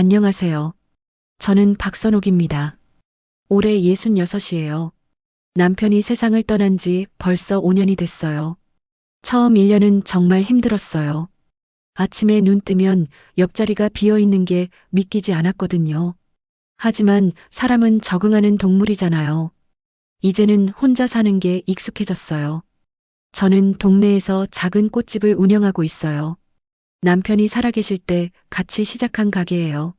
안녕하세요. 저는 박선옥입니다. 올해 66이에요. 남편이 세상을 떠난 지 벌써 5년이 됐어요. 처음 1년은 정말 힘들었어요. 아침에 눈 뜨면 옆자리가 비어 있는 게 믿기지 않았거든요. 하지만 사람은 적응하는 동물이잖아요. 이제는 혼자 사는 게 익숙해졌어요. 저는 동네에서 작은 꽃집을 운영하고 있어요. 남편이 살아계실 때 같이 시작한 가게예요.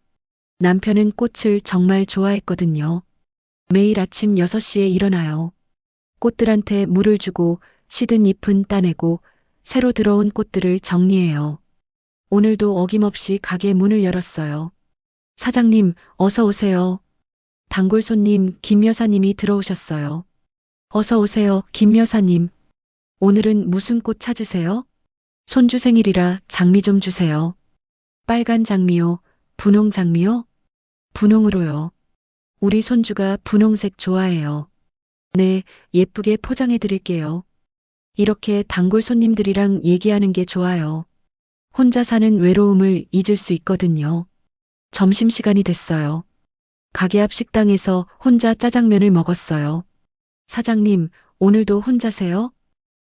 남편은 꽃을 정말 좋아했거든요. 매일 아침 6시에 일어나요. 꽃들한테 물을 주고 시든 잎은 따내고 새로 들어온 꽃들을 정리해요. 오늘도 어김없이 가게 문을 열었어요. 사장님, 어서 오세요. 단골 손님 김 여사님이 들어오셨어요. 어서 오세요, 김 여사님. 오늘은 무슨 꽃 찾으세요? 손주 생일이라 장미 좀 주세요. 빨간 장미요, 분홍 장미요? 분홍으로요. 우리 손주가 분홍색 좋아해요. 네, 예쁘게 포장해 드릴게요. 이렇게 단골 손님들이랑 얘기하는 게 좋아요. 혼자 사는 외로움을 잊을 수 있거든요. 점심시간이 됐어요. 가게 앞 식당에서 혼자 짜장면을 먹었어요. 사장님, 오늘도 혼자세요?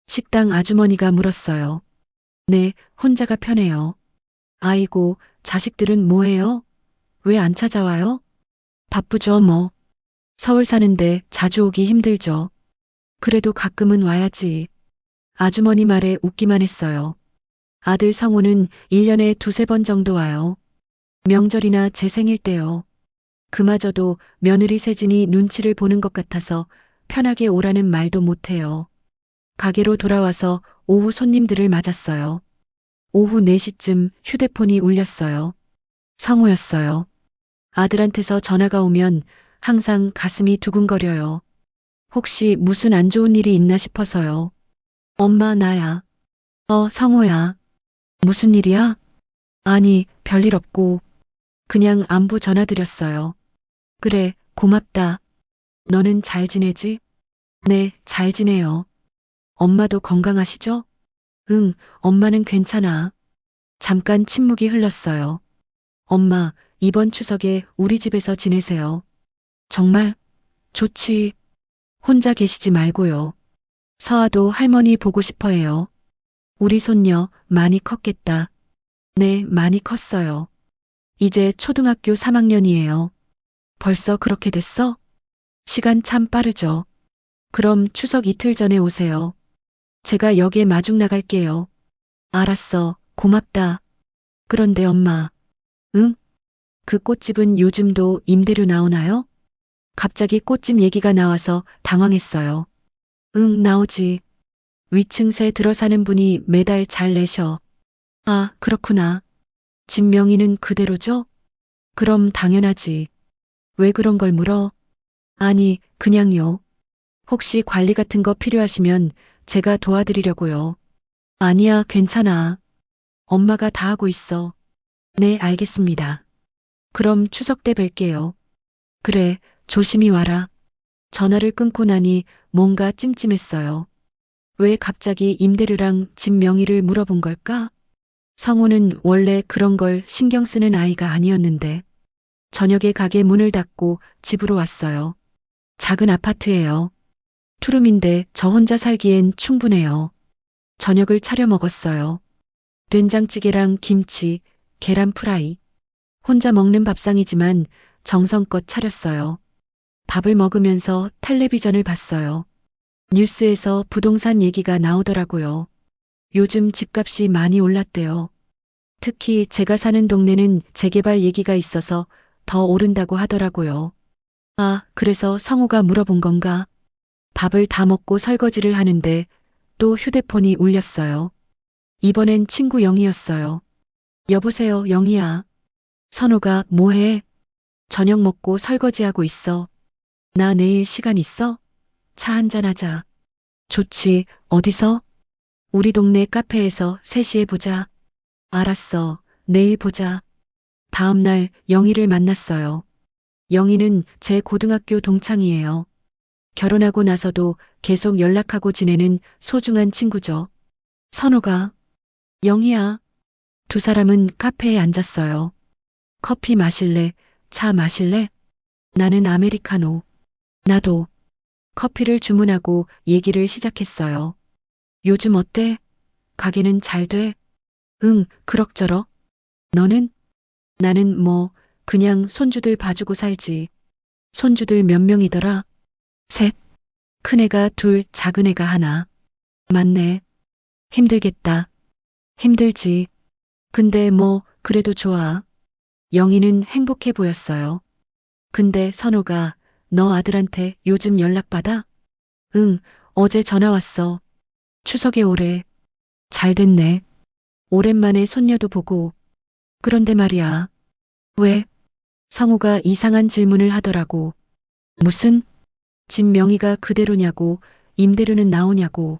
식당 아주머니가 물었어요. 네, 혼자가 편해요. 아이고, 자식들은 뭐해요? 왜 안 찾아와요? 바쁘죠, 뭐. 서울 사는데 자주 오기 힘들죠. 그래도 가끔은 와야지. 아주머니 말에 웃기만 했어요. 아들 성호는 1년에 두세 번 정도 와요. 명절이나 제 생일 때요. 그마저도 며느리 세진이 눈치를 보는 것 같아서 편하게 오라는 말도 못해요. 가게로 돌아와서 오후 손님들을 맞았어요. 오후 4시쯤 휴대폰이 울렸어요. 성호였어요. 아들한테서 전화가 오면 항상 가슴이 두근거려요. 혹시 무슨 안 좋은 일이 있나 싶어서요. 엄마, 나야. 성호야. 무슨 일이야? 아니, 별일 없고. 그냥 안부 전화드렸어요. 그래, 고맙다. 너는 잘 지내지? 네, 잘 지내요. 엄마도 건강하시죠? 응, 엄마는 괜찮아. 잠깐 침묵이 흘렀어요. 엄마, 이번 추석에 우리 집에서 지내세요. 정말? 좋지. 혼자 계시지 말고요. 서아도 할머니 보고 싶어 해요. 우리 손녀 많이 컸겠다. 네, 많이 컸어요. 이제 초등학교 3학년이에요. 벌써 그렇게 됐어? 시간 참 빠르죠. 그럼 추석 이틀 전에 오세요. 제가 역에 마중 나갈게요. 알았어. 고맙다. 그런데 엄마. 응? 그 꽃집은 요즘도 임대료 나오나요? 갑자기 꽃집 얘기가 나와서 당황했어요. 응, 나오지. 위층세 들어 사는 분이 매달 잘 내셔. 아, 그렇구나. 집 명의는 그대로죠? 그럼 당연하지. 왜 그런 걸 물어? 아니, 그냥요. 혹시 관리 같은 거 필요하시면 제가 도와드리려고요. 아니야, 괜찮아. 엄마가 다 하고 있어. 네, 알겠습니다. 그럼 추석 때 뵐게요. 그래, 조심히 와라. 전화를 끊고 나니 뭔가 찜찜했어요. 왜 갑자기 임대료랑 집 명의를 물어본 걸까? 성우는 원래 그런 걸 신경 쓰는 아이가 아니었는데 저녁에 가게 문을 닫고 집으로 왔어요. 작은 아파트예요. 투룸인데 저 혼자 살기엔 충분해요. 저녁을 차려 먹었어요. 된장찌개랑 김치, 계란 프라이. 혼자 먹는 밥상이지만 정성껏 차렸어요. 밥을 먹으면서 텔레비전을 봤어요. 뉴스에서 부동산 얘기가 나오더라고요. 요즘 집값이 많이 올랐대요. 특히 제가 사는 동네는 재개발 얘기가 있어서 더 오른다고 하더라고요. 아, 그래서 성우가 물어본 건가? 밥을 다 먹고 설거지를 하는데 또 휴대폰이 울렸어요. 이번엔 친구 영희였어요. 여보세요, 영희야. 선우가 뭐해? 저녁 먹고 설거지하고 있어. 나 내일 시간 있어? 차 한잔하자. 좋지, 어디서? 우리 동네 카페에서 3시에 보자. 알았어, 내일 보자. 다음 날 영희를 만났어요. 영희는 제 고등학교 동창이에요. 결혼하고 나서도 계속 연락하고 지내는 소중한 친구죠. 선우가, 영희야. 두 사람은 카페에 앉았어요. 커피 마실래? 차 마실래? 나는 아메리카노. 나도. 커피를 주문하고 얘기를 시작했어요. 요즘 어때? 가게는 잘 돼? 응, 그럭저럭. 너는? 나는 뭐, 그냥 손주들 봐주고 살지. 손주들 몇 명이더라? 셋. 큰애가 둘, 작은애가 하나. 맞네. 힘들겠다. 힘들지. 근데 뭐, 그래도 좋아. 영희는 행복해 보였어요. 근데 선호가 너 아들한테 요즘 연락 받아? 응, 어제 전화 왔어. 추석에 오래. 잘 됐네. 오랜만에 손녀도 보고. 그런데 말이야. 왜? 성우가 이상한 질문을 하더라고. 무슨? 집 명의가 그대로냐고, 임대료는 나오냐고.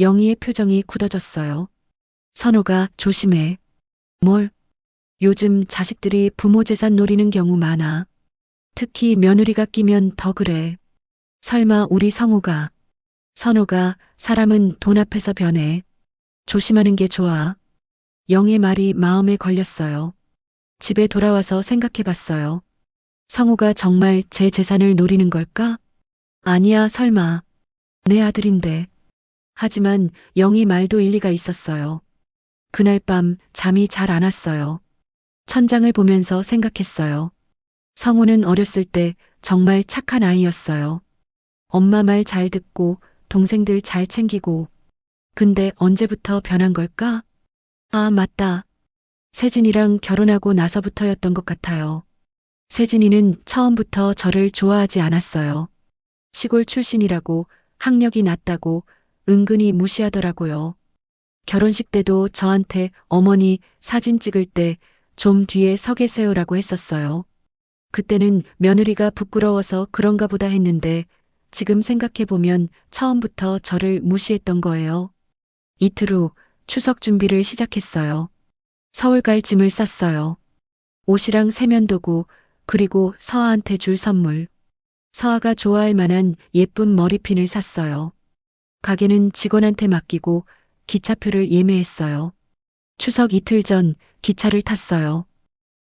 영희의 표정이 굳어졌어요. 선호가 조심해. 뭘? 요즘 자식들이 부모 재산 노리는 경우 많아. 특히 며느리가 끼면 더 그래. 설마 우리 성우가. 선호가 사람은 돈 앞에서 변해. 조심하는 게 좋아. 영의 말이 마음에 걸렸어요. 집에 돌아와서 생각해 봤어요. 성우가 정말 제 재산을 노리는 걸까? 아니야, 설마. 내 아들인데. 하지만 영희 말도 일리가 있었어요. 그날 밤 잠이 잘 안 왔어요. 천장을 보면서 생각했어요. 성우는 어렸을 때 정말 착한 아이였어요. 엄마 말 잘 듣고 동생들 잘 챙기고. 근데 언제부터 변한 걸까? 아, 맞다. 세진이랑 결혼하고 나서부터였던 것 같아요. 세진이는 처음부터 저를 좋아하지 않았어요. 시골 출신이라고 학력이 낮다고 은근히 무시하더라고요. 결혼식 때도 저한테 어머니 사진 찍을 때 좀 뒤에 서 계세요라고 했었어요. 그때는 며느리가 부끄러워서 그런가 보다 했는데 지금 생각해보면 처음부터 저를 무시했던 거예요. 이틀 후 추석 준비를 시작했어요. 서울 갈 짐을 쌌어요. 옷이랑 세면도구, 그리고 서아한테 줄 선물. 서아가 좋아할 만한 예쁜 머리핀을 샀어요. 가게는 직원한테 맡기고 기차표를 예매했어요. 추석 이틀 전 기차를 탔어요.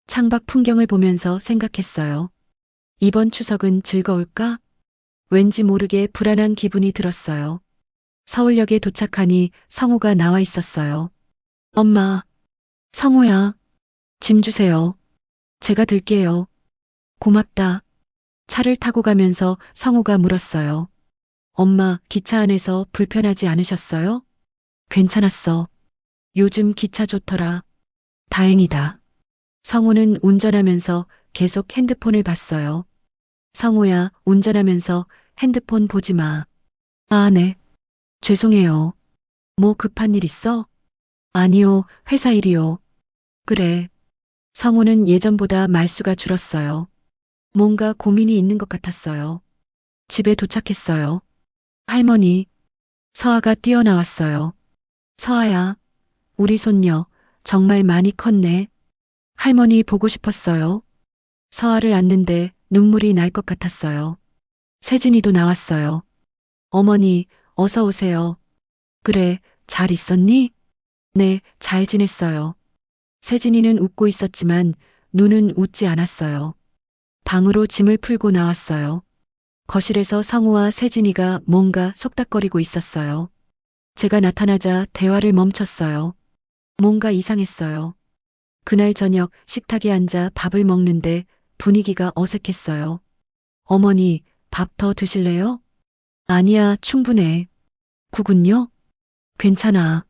창밖 풍경을 보면서 생각했어요. 이번 추석은 즐거울까? 왠지 모르게 불안한 기분이 들었어요. 서울역에 도착하니 성우가 나와 있었어요. 엄마, 성우야, 짐 주세요. 제가 들게요. 고맙다. 차를 타고 가면서 성우가 물었어요. 엄마, 기차 안에서 불편하지 않으셨어요? 괜찮았어. 요즘 기차 좋더라. 다행이다. 성우는 운전하면서 계속 핸드폰을 봤어요. 성우야, 운전하면서 핸드폰 보지 마. 아, 네. 죄송해요. 뭐 급한 일 있어? 아니요, 회사 일이요. 그래. 성우는 예전보다 말수가 줄었어요. 뭔가 고민이 있는 것 같았어요. 집에 도착했어요. 할머니, 서아가 뛰어나왔어요. 서아야, 우리 손녀 정말 많이 컸네. 할머니 보고 싶었어요. 서아를 안는데 눈물이 날 것 같았어요. 세진이도 나왔어요. 어머니, 어서 오세요. 그래, 잘 있었니? 네, 잘 지냈어요. 세진이는 웃고 있었지만 눈은 웃지 않았어요. 방으로 짐을 풀고 나왔어요. 거실에서 성우와 세진이가 뭔가 속닥거리고 있었어요. 제가 나타나자 대화를 멈췄어요. 뭔가 이상했어요. 그날 저녁 식탁에 앉아 밥을 먹는데 분위기가 어색했어요. 어머니, 밥 더 드실래요? 아니야, 충분해. 국은요? 괜찮아.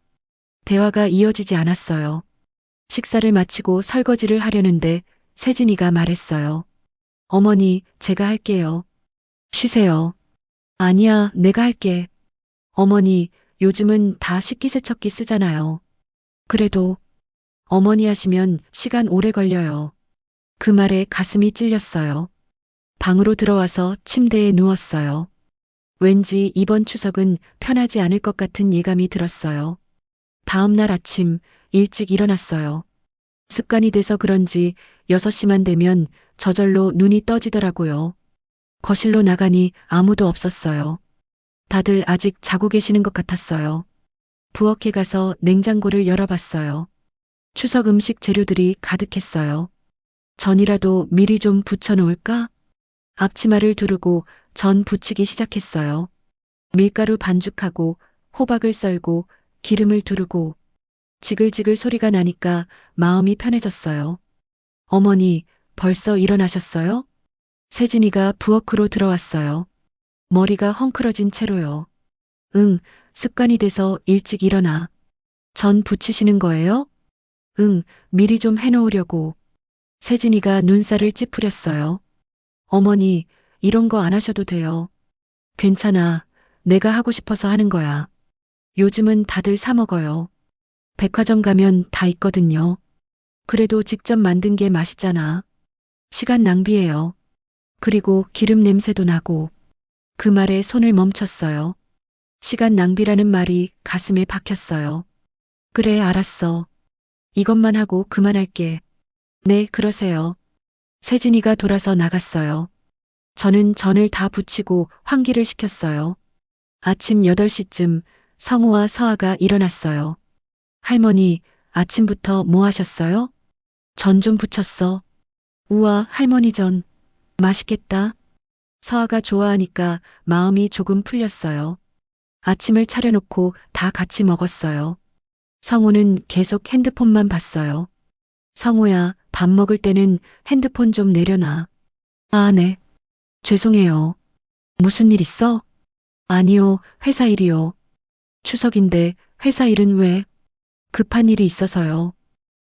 대화가 이어지지 않았어요. 식사를 마치고 설거지를 하려는데 세진이가 말했어요. 어머니, 제가 할게요. 쉬세요. 아니야, 내가 할게. 어머니, 요즘은 다 식기세척기 쓰잖아요. 그래도 어머니 하시면 시간 오래 걸려요. 그 말에 가슴이 찔렸어요. 방으로 들어와서 침대에 누웠어요. 왠지 이번 추석은 편하지 않을 것 같은 예감이 들었어요. 다음 날 아침 일찍 일어났어요. 습관이 돼서 그런지 6시만 되면 저절로 눈이 떠지더라고요. 거실로 나가니 아무도 없었어요. 다들 아직 자고 계시는 것 같았어요. 부엌에 가서 냉장고를 열어봤어요. 추석 음식 재료들이 가득했어요. 전이라도 미리 좀 부쳐놓을까? 앞치마를 두르고 전 부치기 시작했어요. 밀가루 반죽하고 호박을 썰고 기름을 두르고 지글지글 소리가 나니까 마음이 편해졌어요. 어머니, 벌써 일어나셨어요? 세진이가 부엌으로 들어왔어요. 머리가 헝클어진 채로요. 응, 습관이 돼서 일찍 일어나. 전 부치시는 거예요? 응, 미리 좀 해놓으려고. 세진이가 눈살을 찌푸렸어요. 어머니, 이런 거 안 하셔도 돼요. 괜찮아. 내가 하고 싶어서 하는 거야. 요즘은 다들 사 먹어요. 백화점 가면 다 있거든요. 그래도 직접 만든 게 맛있잖아. 시간 낭비예요. 그리고 기름 냄새도 나고. 그 말에 손을 멈췄어요. 시간 낭비라는 말이 가슴에 박혔어요. 그래, 알았어. 이것만 하고 그만할게. 네, 그러세요. 세진이가 돌아서 나갔어요. 저는 전을 다 부치고 환기를 시켰어요. 아침 8시쯤 성우와 서아가 일어났어요. 할머니, 아침부터 뭐 하셨어요? 전 좀 부쳤어. 우와, 할머니 전. 맛있겠다. 서아가 좋아하니까 마음이 조금 풀렸어요. 아침을 차려놓고 다 같이 먹었어요. 성우는 계속 핸드폰만 봤어요. 성우야, 밥 먹을 때는 핸드폰 좀 내려놔. 아, 네. 죄송해요. 무슨 일 있어? 아니요, 회사 일이요. 추석인데 회사 일은 왜? 급한 일이 있어서요.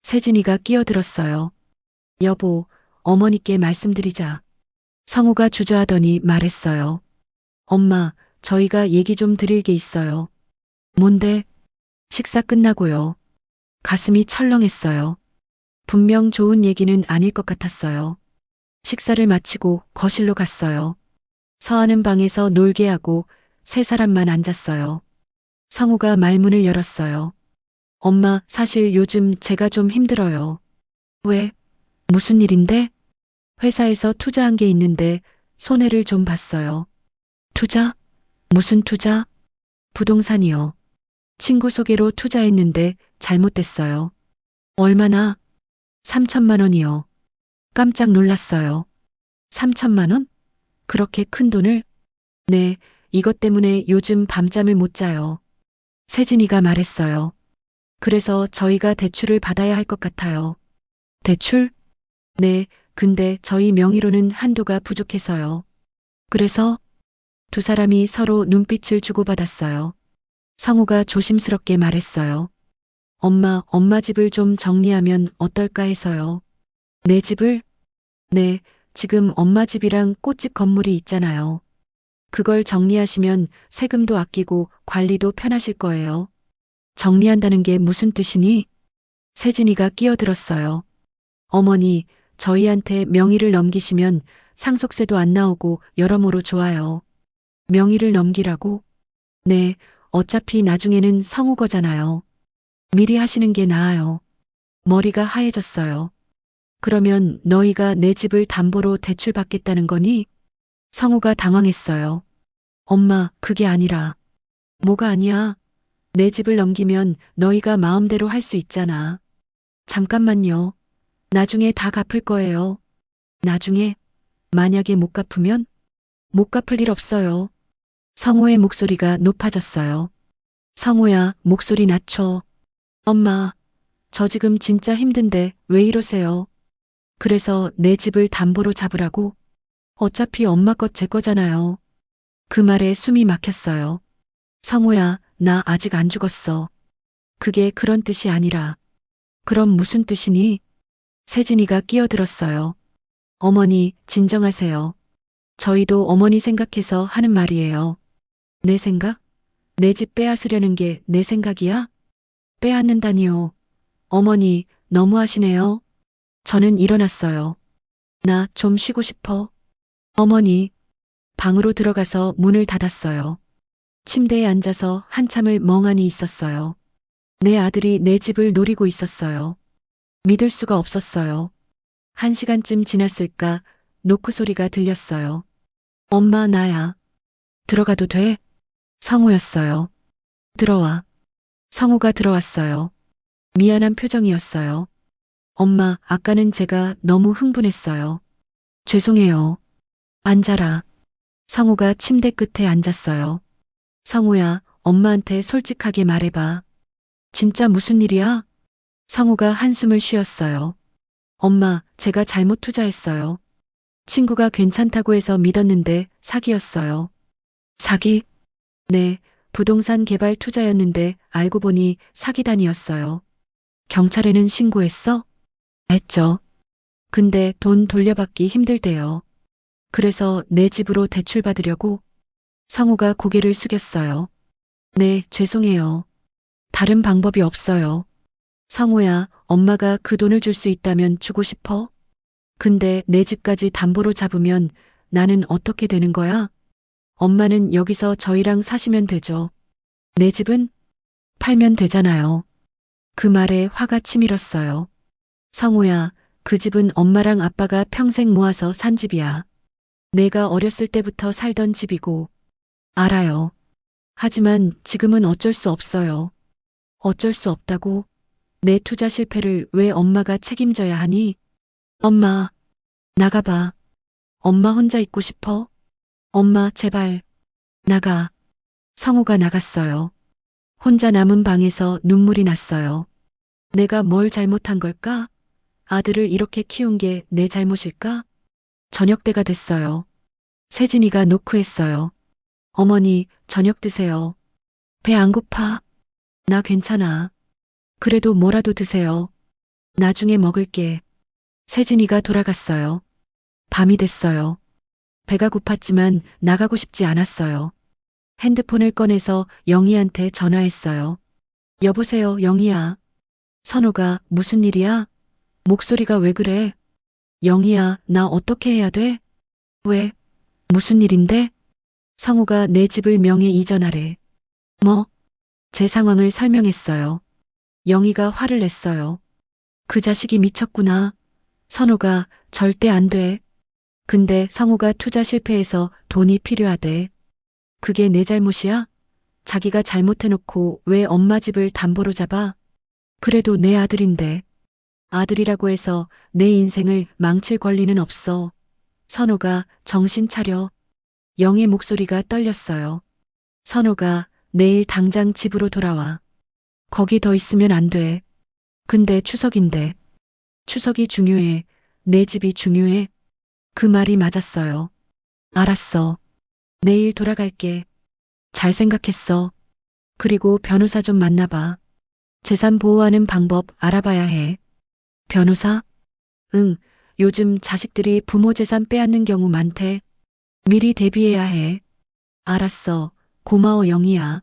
세진이가 끼어들었어요. 여보, 어머니께 말씀드리자. 성우가 주저하더니 말했어요. 엄마, 저희가 얘기 좀 드릴 게 있어요. 뭔데? 식사 끝나고요. 가슴이 철렁했어요. 분명 좋은 얘기는 아닐 것 같았어요. 식사를 마치고 거실로 갔어요. 서하는 방에서 놀게 하고 세 사람만 앉았어요. 성우가 말문을 열었어요. 엄마, 사실 요즘 제가 좀 힘들어요. 왜? 무슨 일인데? 회사에서 투자한 게 있는데 손해를 좀 봤어요. 투자? 무슨 투자? 부동산이요. 친구 소개로 투자했는데 잘못됐어요. 얼마나? 3천만 원이요. 깜짝 놀랐어요. 3천만 원? 그렇게 큰 돈을? 네, 이것 때문에 요즘 밤잠을 못 자요. 세진이가 말했어요. 그래서 저희가 대출을 받아야 할 것 같아요. 대출? 네, 근데 저희 명의로는 한도가 부족해서요. 그래서 두 사람이 서로 눈빛을 주고받았어요. 성우가 조심스럽게 말했어요. 엄마 집을 좀 정리하면 어떨까 해서요. 내 집을? 네, 지금 엄마 집이랑 꽃집 건물이 있잖아요. 그걸 정리하시면 세금도 아끼고 관리도 편하실 거예요. 정리한다는 게 무슨 뜻이니? 세진이가 끼어들었어요. 어머니, 저희한테 명의를 넘기시면 상속세도 안 나오고 여러모로 좋아요. 명의를 넘기라고? 네, 어차피 나중에는 성우 거잖아요. 미리 하시는 게 나아요. 머리가 하얘졌어요. 그러면 너희가 내 집을 담보로 대출받겠다는 거니? 성우가 당황했어요. 엄마, 그게 아니라. 뭐가 아니야? 내 집을 넘기면 너희가 마음대로 할 수 있잖아. 잠깐만요. 나중에 다 갚을 거예요. 나중에? 만약에 못 갚으면? 못 갚을 일 없어요. 성우의 목소리가 높아졌어요. 성우야, 목소리 낮춰. 엄마, 저 지금 진짜 힘든데 왜 이러세요? 그래서 내 집을 담보로 잡으라고? 어차피 엄마 것 제 거잖아요. 그 말에 숨이 막혔어요. 성우야, 나 아직 안 죽었어. 그게 그런 뜻이 아니라. 그럼 무슨 뜻이니? 세진이가 끼어들었어요. 어머니, 진정하세요. 저희도 어머니 생각해서 하는 말이에요. 내 생각? 내 집 빼앗으려는 게 내 생각이야? 빼앗는다니요. 어머니, 너무하시네요. 저는 일어났어요. 나 좀 쉬고 싶어. 어머니, 방으로 들어가서 문을 닫았어요. 침대에 앉아서 한참을 멍하니 있었어요. 내 아들이 내 집을 노리고 있었어요. 믿을 수가 없었어요. 1시간쯤 지났을까 노크 소리가 들렸어요. 엄마, 나야. 들어가도 돼? 성우였어요. 들어와. 성우가 들어왔어요. 미안한 표정이었어요. 엄마, 아까는 제가 너무 흥분했어요. 죄송해요. 앉아라. 성우가 침대 끝에 앉았어요. 성우야, 엄마한테 솔직하게 말해봐. 진짜 무슨 일이야? 성우가 한숨을 쉬었어요. 엄마, 제가 잘못 투자했어요. 친구가 괜찮다고 해서 믿었는데 사기였어요. 사기? 네, 부동산 개발 투자였는데 알고 보니 사기단이었어요. 경찰에는 신고했어? 했죠. 근데 돈 돌려받기 힘들대요. 그래서 내 집으로 대출받으려고. 성우가 고개를 숙였어요. 네, 죄송해요. 다른 방법이 없어요. 성우야, 엄마가 그 돈을 줄 수 있다면 주고 싶어? 근데 내 집까지 담보로 잡으면 나는 어떻게 되는 거야? 엄마는 여기서 저희랑 사시면 되죠. 내 집은 팔면 되잖아요. 그 말에 화가 치밀었어요. 성우야, 그 집은 엄마랑 아빠가 평생 모아서 산 집이야. 내가 어렸을 때부터 살던 집이고. 알아요. 하지만 지금은 어쩔 수 없어요. 어쩔 수 없다고? 내 투자 실패를 왜 엄마가 책임져야 하니? 엄마, 나가봐. 엄마 혼자 있고 싶어? 엄마, 제발. 나가. 성우가 나갔어요. 혼자 남은 방에서 눈물이 났어요. 내가 뭘 잘못한 걸까? 아들을 이렇게 키운 게 내 잘못일까? 저녁 때가 됐어요. 세진이가 노크했어요. 어머니, 저녁 드세요. 배 안 고파? 나 괜찮아. 그래도 뭐라도 드세요. 나중에 먹을게. 세진이가 돌아갔어요. 밤이 됐어요. 배가 고팠지만 나가고 싶지 않았어요. 핸드폰을 꺼내서 영희한테 전화했어요. 여보세요, 영희야. 선호가 무슨 일이야? 목소리가 왜 그래? 영희야, 나 어떻게 해야 돼? 왜? 무슨 일인데? 성우가 내 집을 명예 이전하래. 뭐? 제 상황을 설명했어요. 영희가 화를 냈어요. 그 자식이 미쳤구나. 선우가 절대 안 돼. 근데 성우가 투자 실패해서 돈이 필요하대. 그게 내 잘못이야? 자기가 잘못해놓고 왜 엄마 집을 담보로 잡아? 그래도 내 아들인데. 아들이라고 해서 내 인생을 망칠 권리는 없어. 선우가 정신 차려. 영의 목소리가 떨렸어요. 선우가 내일 당장 집으로 돌아와. 거기 더 있으면 안 돼. 근데 추석인데. 추석이 중요해. 내 집이 중요해. 그 말이 맞았어요. 알았어. 내일 돌아갈게. 잘 생각했어. 그리고 변호사 좀 만나봐. 재산 보호하는 방법 알아봐야 해. 변호사? 응, 요즘 자식들이 부모 재산 빼앗는 경우 많대. 미리 대비해야 해. 알았어. 고마워, 영희야.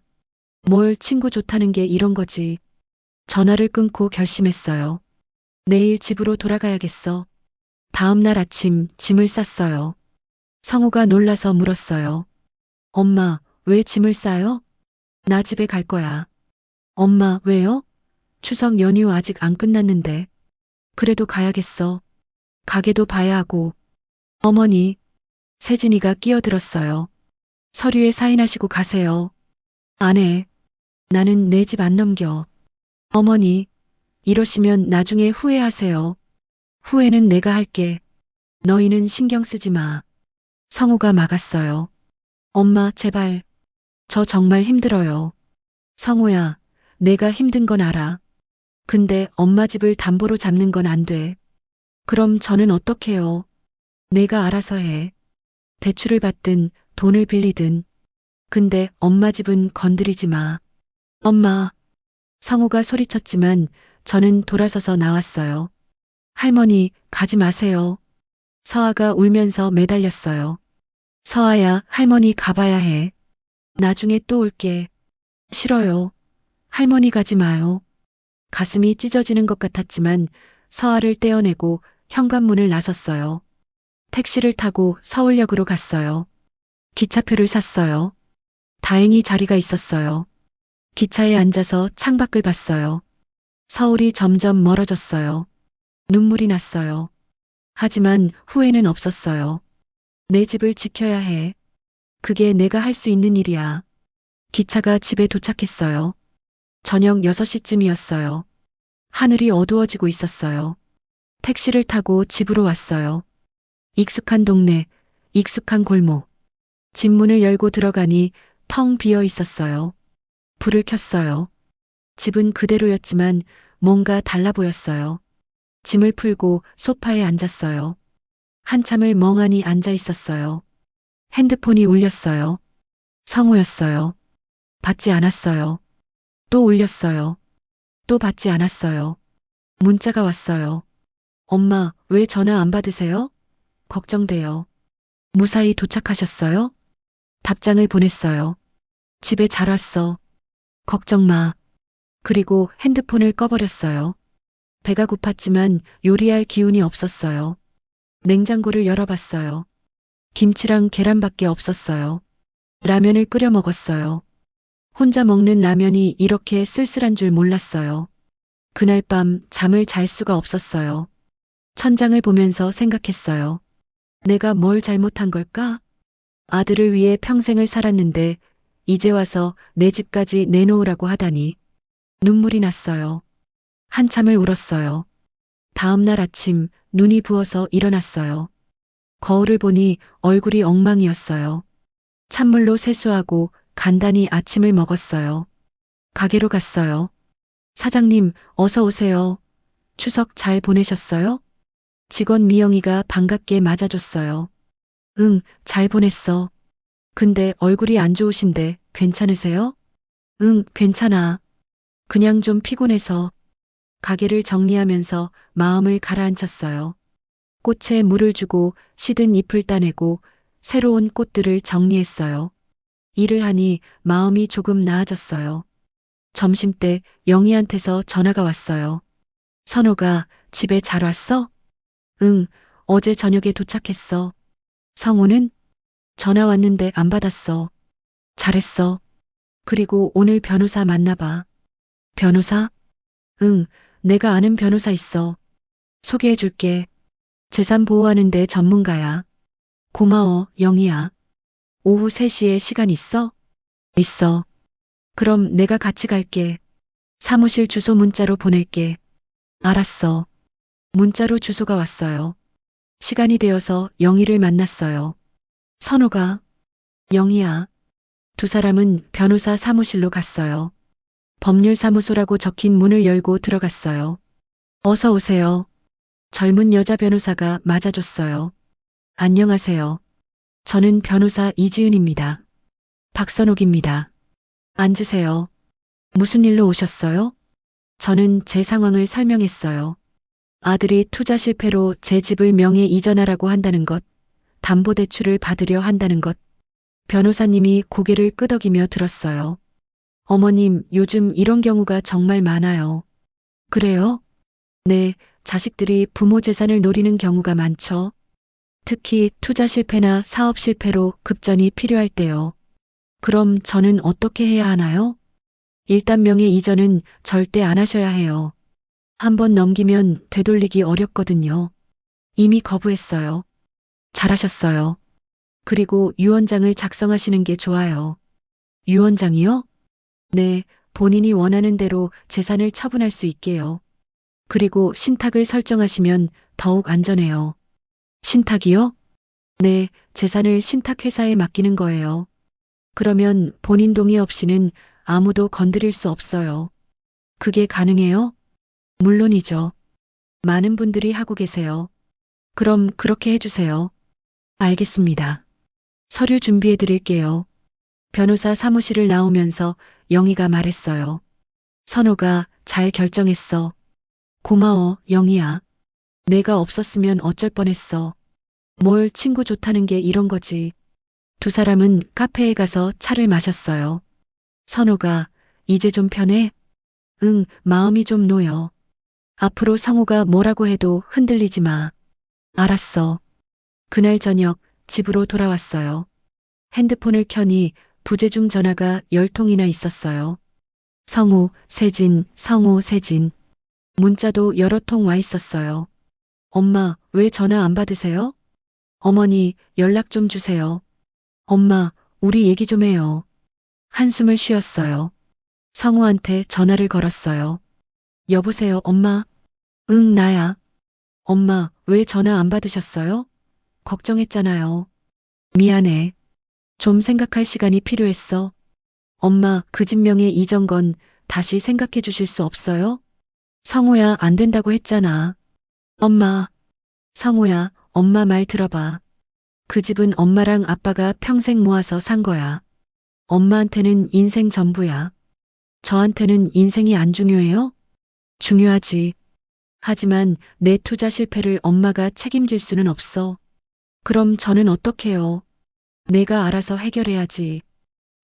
뭘 친구 좋다는 게 이런 거지. 전화를 끊고 결심했어요. 내일 집으로 돌아가야겠어. 다음 날 아침 짐을 쌌어요. 성우가 놀라서 물었어요. 엄마, 왜 짐을 싸요? 나 집에 갈 거야. 엄마, 왜요? 추석 연휴 아직 안 끝났는데. 그래도 가야겠어. 가게도 봐야 하고. 어머니, 세진이가 끼어들었어요. 서류에 사인하시고 가세요. 안 해. 나는 내 집 안 넘겨. 어머니, 이러시면 나중에 후회하세요. 후회는 내가 할게. 너희는 신경 쓰지 마. 성우가 막았어요. 엄마, 제발. 저 정말 힘들어요. 성우야, 내가 힘든 건 알아. 근데 엄마 집을 담보로 잡는 건 안 돼. 그럼 저는 어떡해요? 내가 알아서 해. 대출을 받든 돈을 빌리든. 근데 엄마 집은 건드리지 마. 엄마. 성우가 소리쳤지만 저는 돌아서서 나왔어요. 할머니, 가지 마세요. 서아가 울면서 매달렸어요. 서아야, 할머니 가봐야 해. 나중에 또 올게. 싫어요. 할머니 가지 마요. 가슴이 찢어지는 것 같았지만 서아를 떼어내고 현관문을 나섰어요. 택시를 타고 서울역으로 갔어요. 기차표를 샀어요. 다행히 자리가 있었어요. 기차에 앉아서 창밖을 봤어요. 서울이 점점 멀어졌어요. 눈물이 났어요. 하지만 후회는 없었어요. 내 집을 지켜야 해. 그게 내가 할 수 있는 일이야. 기차가 집에 도착했어요. 저녁 6시쯤이었어요. 하늘이 어두워지고 있었어요. 택시를 타고 집으로 왔어요. 익숙한 동네, 익숙한 골목. 집 문을 열고 들어가니 텅 비어 있었어요. 불을 켰어요. 집은 그대로였지만 뭔가 달라 보였어요. 짐을 풀고 소파에 앉았어요. 한참을 멍하니 앉아 있었어요. 핸드폰이 울렸어요. 성우였어요. 받지 않았어요. 또 울렸어요. 또 받지 않았어요. 문자가 왔어요. 엄마, 왜 전화 안 받으세요? 걱정돼요. 무사히 도착하셨어요? 답장을 보냈어요. 집에 잘 왔어. 걱정 마. 그리고 핸드폰을 꺼버렸어요. 배가 고팠지만 요리할 기운이 없었어요. 냉장고를 열어봤어요. 김치랑 계란밖에 없었어요. 라면을 끓여 먹었어요. 혼자 먹는 라면이 이렇게 쓸쓸한 줄 몰랐어요. 그날 밤 잠을 잘 수가 없었어요. 천장을 보면서 생각했어요. 내가 뭘 잘못한 걸까? 아들을 위해 평생을 살았는데 이제 와서 내 집까지 내놓으라고 하다니. 눈물이 났어요. 한참을 울었어요. 다음 날 아침 눈이 부어서 일어났어요. 거울을 보니 얼굴이 엉망이었어요. 찬물로 세수하고 간단히 아침을 먹었어요. 가게로 갔어요. 사장님, 어서 오세요. 추석 잘 보내셨어요? 직원 미영이가 반갑게 맞아줬어요. 응, 잘 보냈어. 근데 얼굴이 안 좋으신데 괜찮으세요? 응, 괜찮아. 그냥 좀 피곤해서. 가게를 정리하면서 마음을 가라앉혔어요. 꽃에 물을 주고 시든 잎을 따내고 새로운 꽃들을 정리했어요. 일을 하니 마음이 조금 나아졌어요. 점심때 영희한테서 전화가 왔어요. 선호가 집에 잘 왔어? 응, 어제 저녁에 도착했어. 성우는? 전화 왔는데 안 받았어. 잘했어. 그리고 오늘 변호사 만나봐. 변호사? 응, 내가 아는 변호사 있어. 소개해 줄게. 재산 보호하는데 전문가야. 고마워, 영희야. 오후 3시에 시간 있어? 있어. 그럼 내가 같이 갈게. 사무실 주소 문자로 보낼게. 알았어. 문자로 주소가 왔어요. 시간이 되어서 영희를 만났어요. 선호가, 영희야. 두 사람은 변호사 사무실로 갔어요. 법률사무소라고 적힌 문을 열고 들어갔어요. 어서 오세요. 젊은 여자 변호사가 맞아줬어요. 안녕하세요. 저는 변호사 이지은입니다. 박선옥입니다. 앉으세요. 무슨 일로 오셨어요? 저는 제 상황을 설명했어요. 아들이 투자 실패로 제 집을 명예 이전하라고 한다는 것, 담보대출을 받으려 한다는 것. 변호사님이 고개를 끄덕이며 들었어요. 어머님, 요즘 이런 경우가 정말 많아요. 그래요? 네, 자식들이 부모 재산을 노리는 경우가 많죠. 특히 투자 실패나 사업 실패로 급전이 필요할 때요. 그럼 저는 어떻게 해야 하나요? 일단 명예 이전은 절대 안 하셔야 해요. 한번 넘기면 되돌리기 어렵거든요. 이미 거부했어요. 잘하셨어요. 그리고 유언장을 작성하시는 게 좋아요. 유언장이요? 네, 본인이 원하는 대로 재산을 처분할 수 있게요. 그리고 신탁을 설정하시면 더욱 안전해요. 신탁이요? 네, 재산을 신탁회사에 맡기는 거예요. 그러면 본인 동의 없이는 아무도 건드릴 수 없어요. 그게 가능해요? 물론이죠. 많은 분들이 하고 계세요. 그럼 그렇게 해주세요. 알겠습니다. 서류 준비해 드릴게요. 변호사 사무실을 나오면서 영희가 말했어요. 선호가 잘 결정했어. 고마워, 영희야. 내가 없었으면 어쩔 뻔했어. 뭘 친구 좋다는 게 이런 거지. 두 사람은 카페에 가서 차를 마셨어요. 선호가 이제 좀 편해? 응, 마음이 좀 놓여. 앞으로 성우가 뭐라고 해도 흔들리지 마. 알았어. 그날 저녁 집으로 돌아왔어요. 핸드폰을 켜니 부재중 전화가 10통이나 있었어요. 성우, 세진, 성우, 세진. 문자도 여러 통 와 있었어요. 엄마, 왜 전화 안 받으세요? 어머니, 연락 좀 주세요. 엄마, 우리 얘기 좀 해요. 한숨을 쉬었어요. 성우한테 전화를 걸었어요. 여보세요, 엄마? 응, 나야. 엄마, 왜 전화 안 받으셨어요? 걱정했잖아요. 미안해. 좀 생각할 시간이 필요했어. 엄마, 그 집 명의 이전 건 다시 생각해 주실 수 없어요? 성호야, 안 된다고 했잖아. 엄마, 성호야, 엄마 말 들어봐. 그 집은 엄마랑 아빠가 평생 모아서 산 거야. 엄마한테는 인생 전부야. 저한테는 인생이 안 중요해요? 중요하지. 하지만 내 투자 실패를 엄마가 책임질 수는 없어. 그럼 저는 어떡해요? 내가 알아서 해결해야지.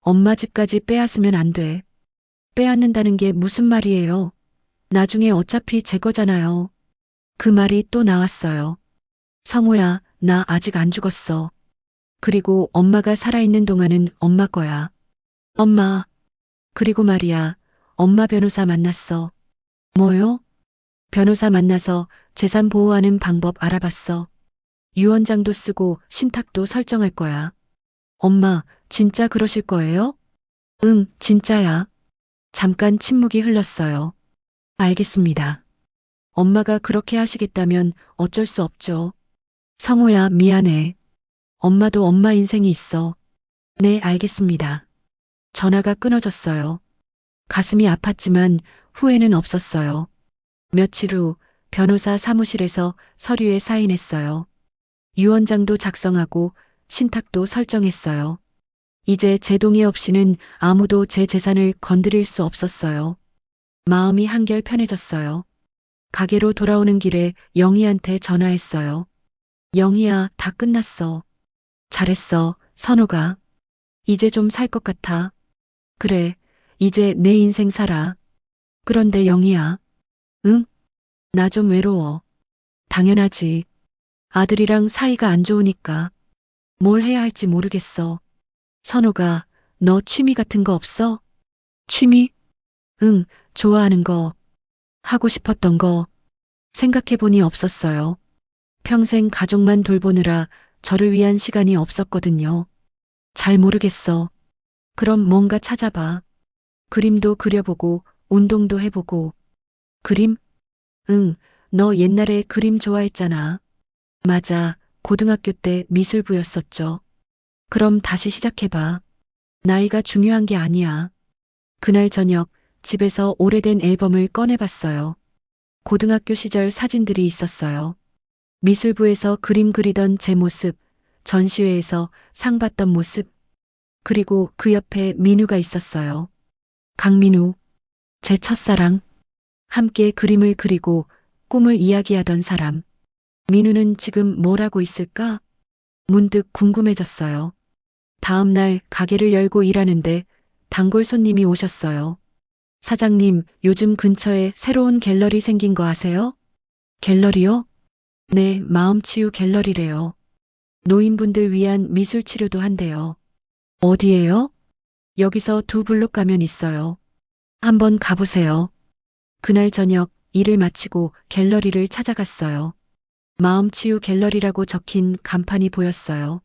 엄마 집까지 빼앗으면 안 돼. 빼앗는다는 게 무슨 말이에요? 나중에 어차피 제 거잖아요. 그 말이 또 나왔어요. 성호야, 나 아직 안 죽었어. 그리고 엄마가 살아있는 동안은 엄마 거야. 엄마. 그리고 말이야, 엄마 변호사 만났어. 뭐요? 변호사 만나서 재산 보호하는 방법 알아봤어. 유언장도 쓰고 신탁도 설정할 거야. 엄마, 진짜 그러실 거예요? 응, 진짜야. 잠깐 침묵이 흘렀어요. 알겠습니다. 엄마가 그렇게 하시겠다면 어쩔 수 없죠. 성호야, 미안해. 엄마도 엄마 인생이 있어. 네, 알겠습니다. 전화가 끊어졌어요. 가슴이 아팠지만 후회는 없었어요. 며칠 후 변호사 사무실에서 서류에 사인했어요. 유언장도 작성하고 신탁도 설정했어요. 이제 제 동의 없이는 아무도 제 재산을 건드릴 수 없었어요. 마음이 한결 편해졌어요. 가게로 돌아오는 길에 영희한테 전화했어요. 영희야, 다 끝났어. 잘했어, 선호가. 이제 좀 살 것 같아. 그래, 이제 내 인생 살아. 그런데 영희야. 응? 나 좀 외로워. 당연하지. 아들이랑 사이가 안 좋으니까. 뭘 해야 할지 모르겠어. 선호가, 너 취미 같은 거 없어? 취미? 응, 좋아하는 거. 하고 싶었던 거. 생각해보니 없었어요. 평생 가족만 돌보느라 저를 위한 시간이 없었거든요. 잘 모르겠어. 그럼 뭔가 찾아봐. 그림도 그려보고, 운동도 해보고. 그림? 응, 너 옛날에 그림 좋아했잖아. 맞아, 고등학교 때 미술부였었죠. 그럼 다시 시작해봐. 나이가 중요한 게 아니야. 그날 저녁 집에서 오래된 앨범을 꺼내봤어요. 고등학교 시절 사진들이 있었어요. 미술부에서 그림 그리던 제 모습, 전시회에서 상 받던 모습, 그리고 그 옆에 민우가 있었어요. 강민우, 제 첫사랑. 함께 그림을 그리고 꿈을 이야기하던 사람. 민우는 지금 뭘 하고 있을까? 문득 궁금해졌어요. 다음 날 가게를 열고 일하는데 단골 손님이 오셨어요. 사장님, 요즘 근처에 새로운 갤러리 생긴 거 아세요? 갤러리요? 네, 마음치유 갤러리래요. 노인분들 위한 미술 치료도 한대요. 어디예요? 여기서 2블록 가면 있어요. 한번 가보세요. 그날 저녁 일을 마치고 갤러리를 찾아갔어요. 마음치유 갤러리라고 적힌 간판이 보였어요.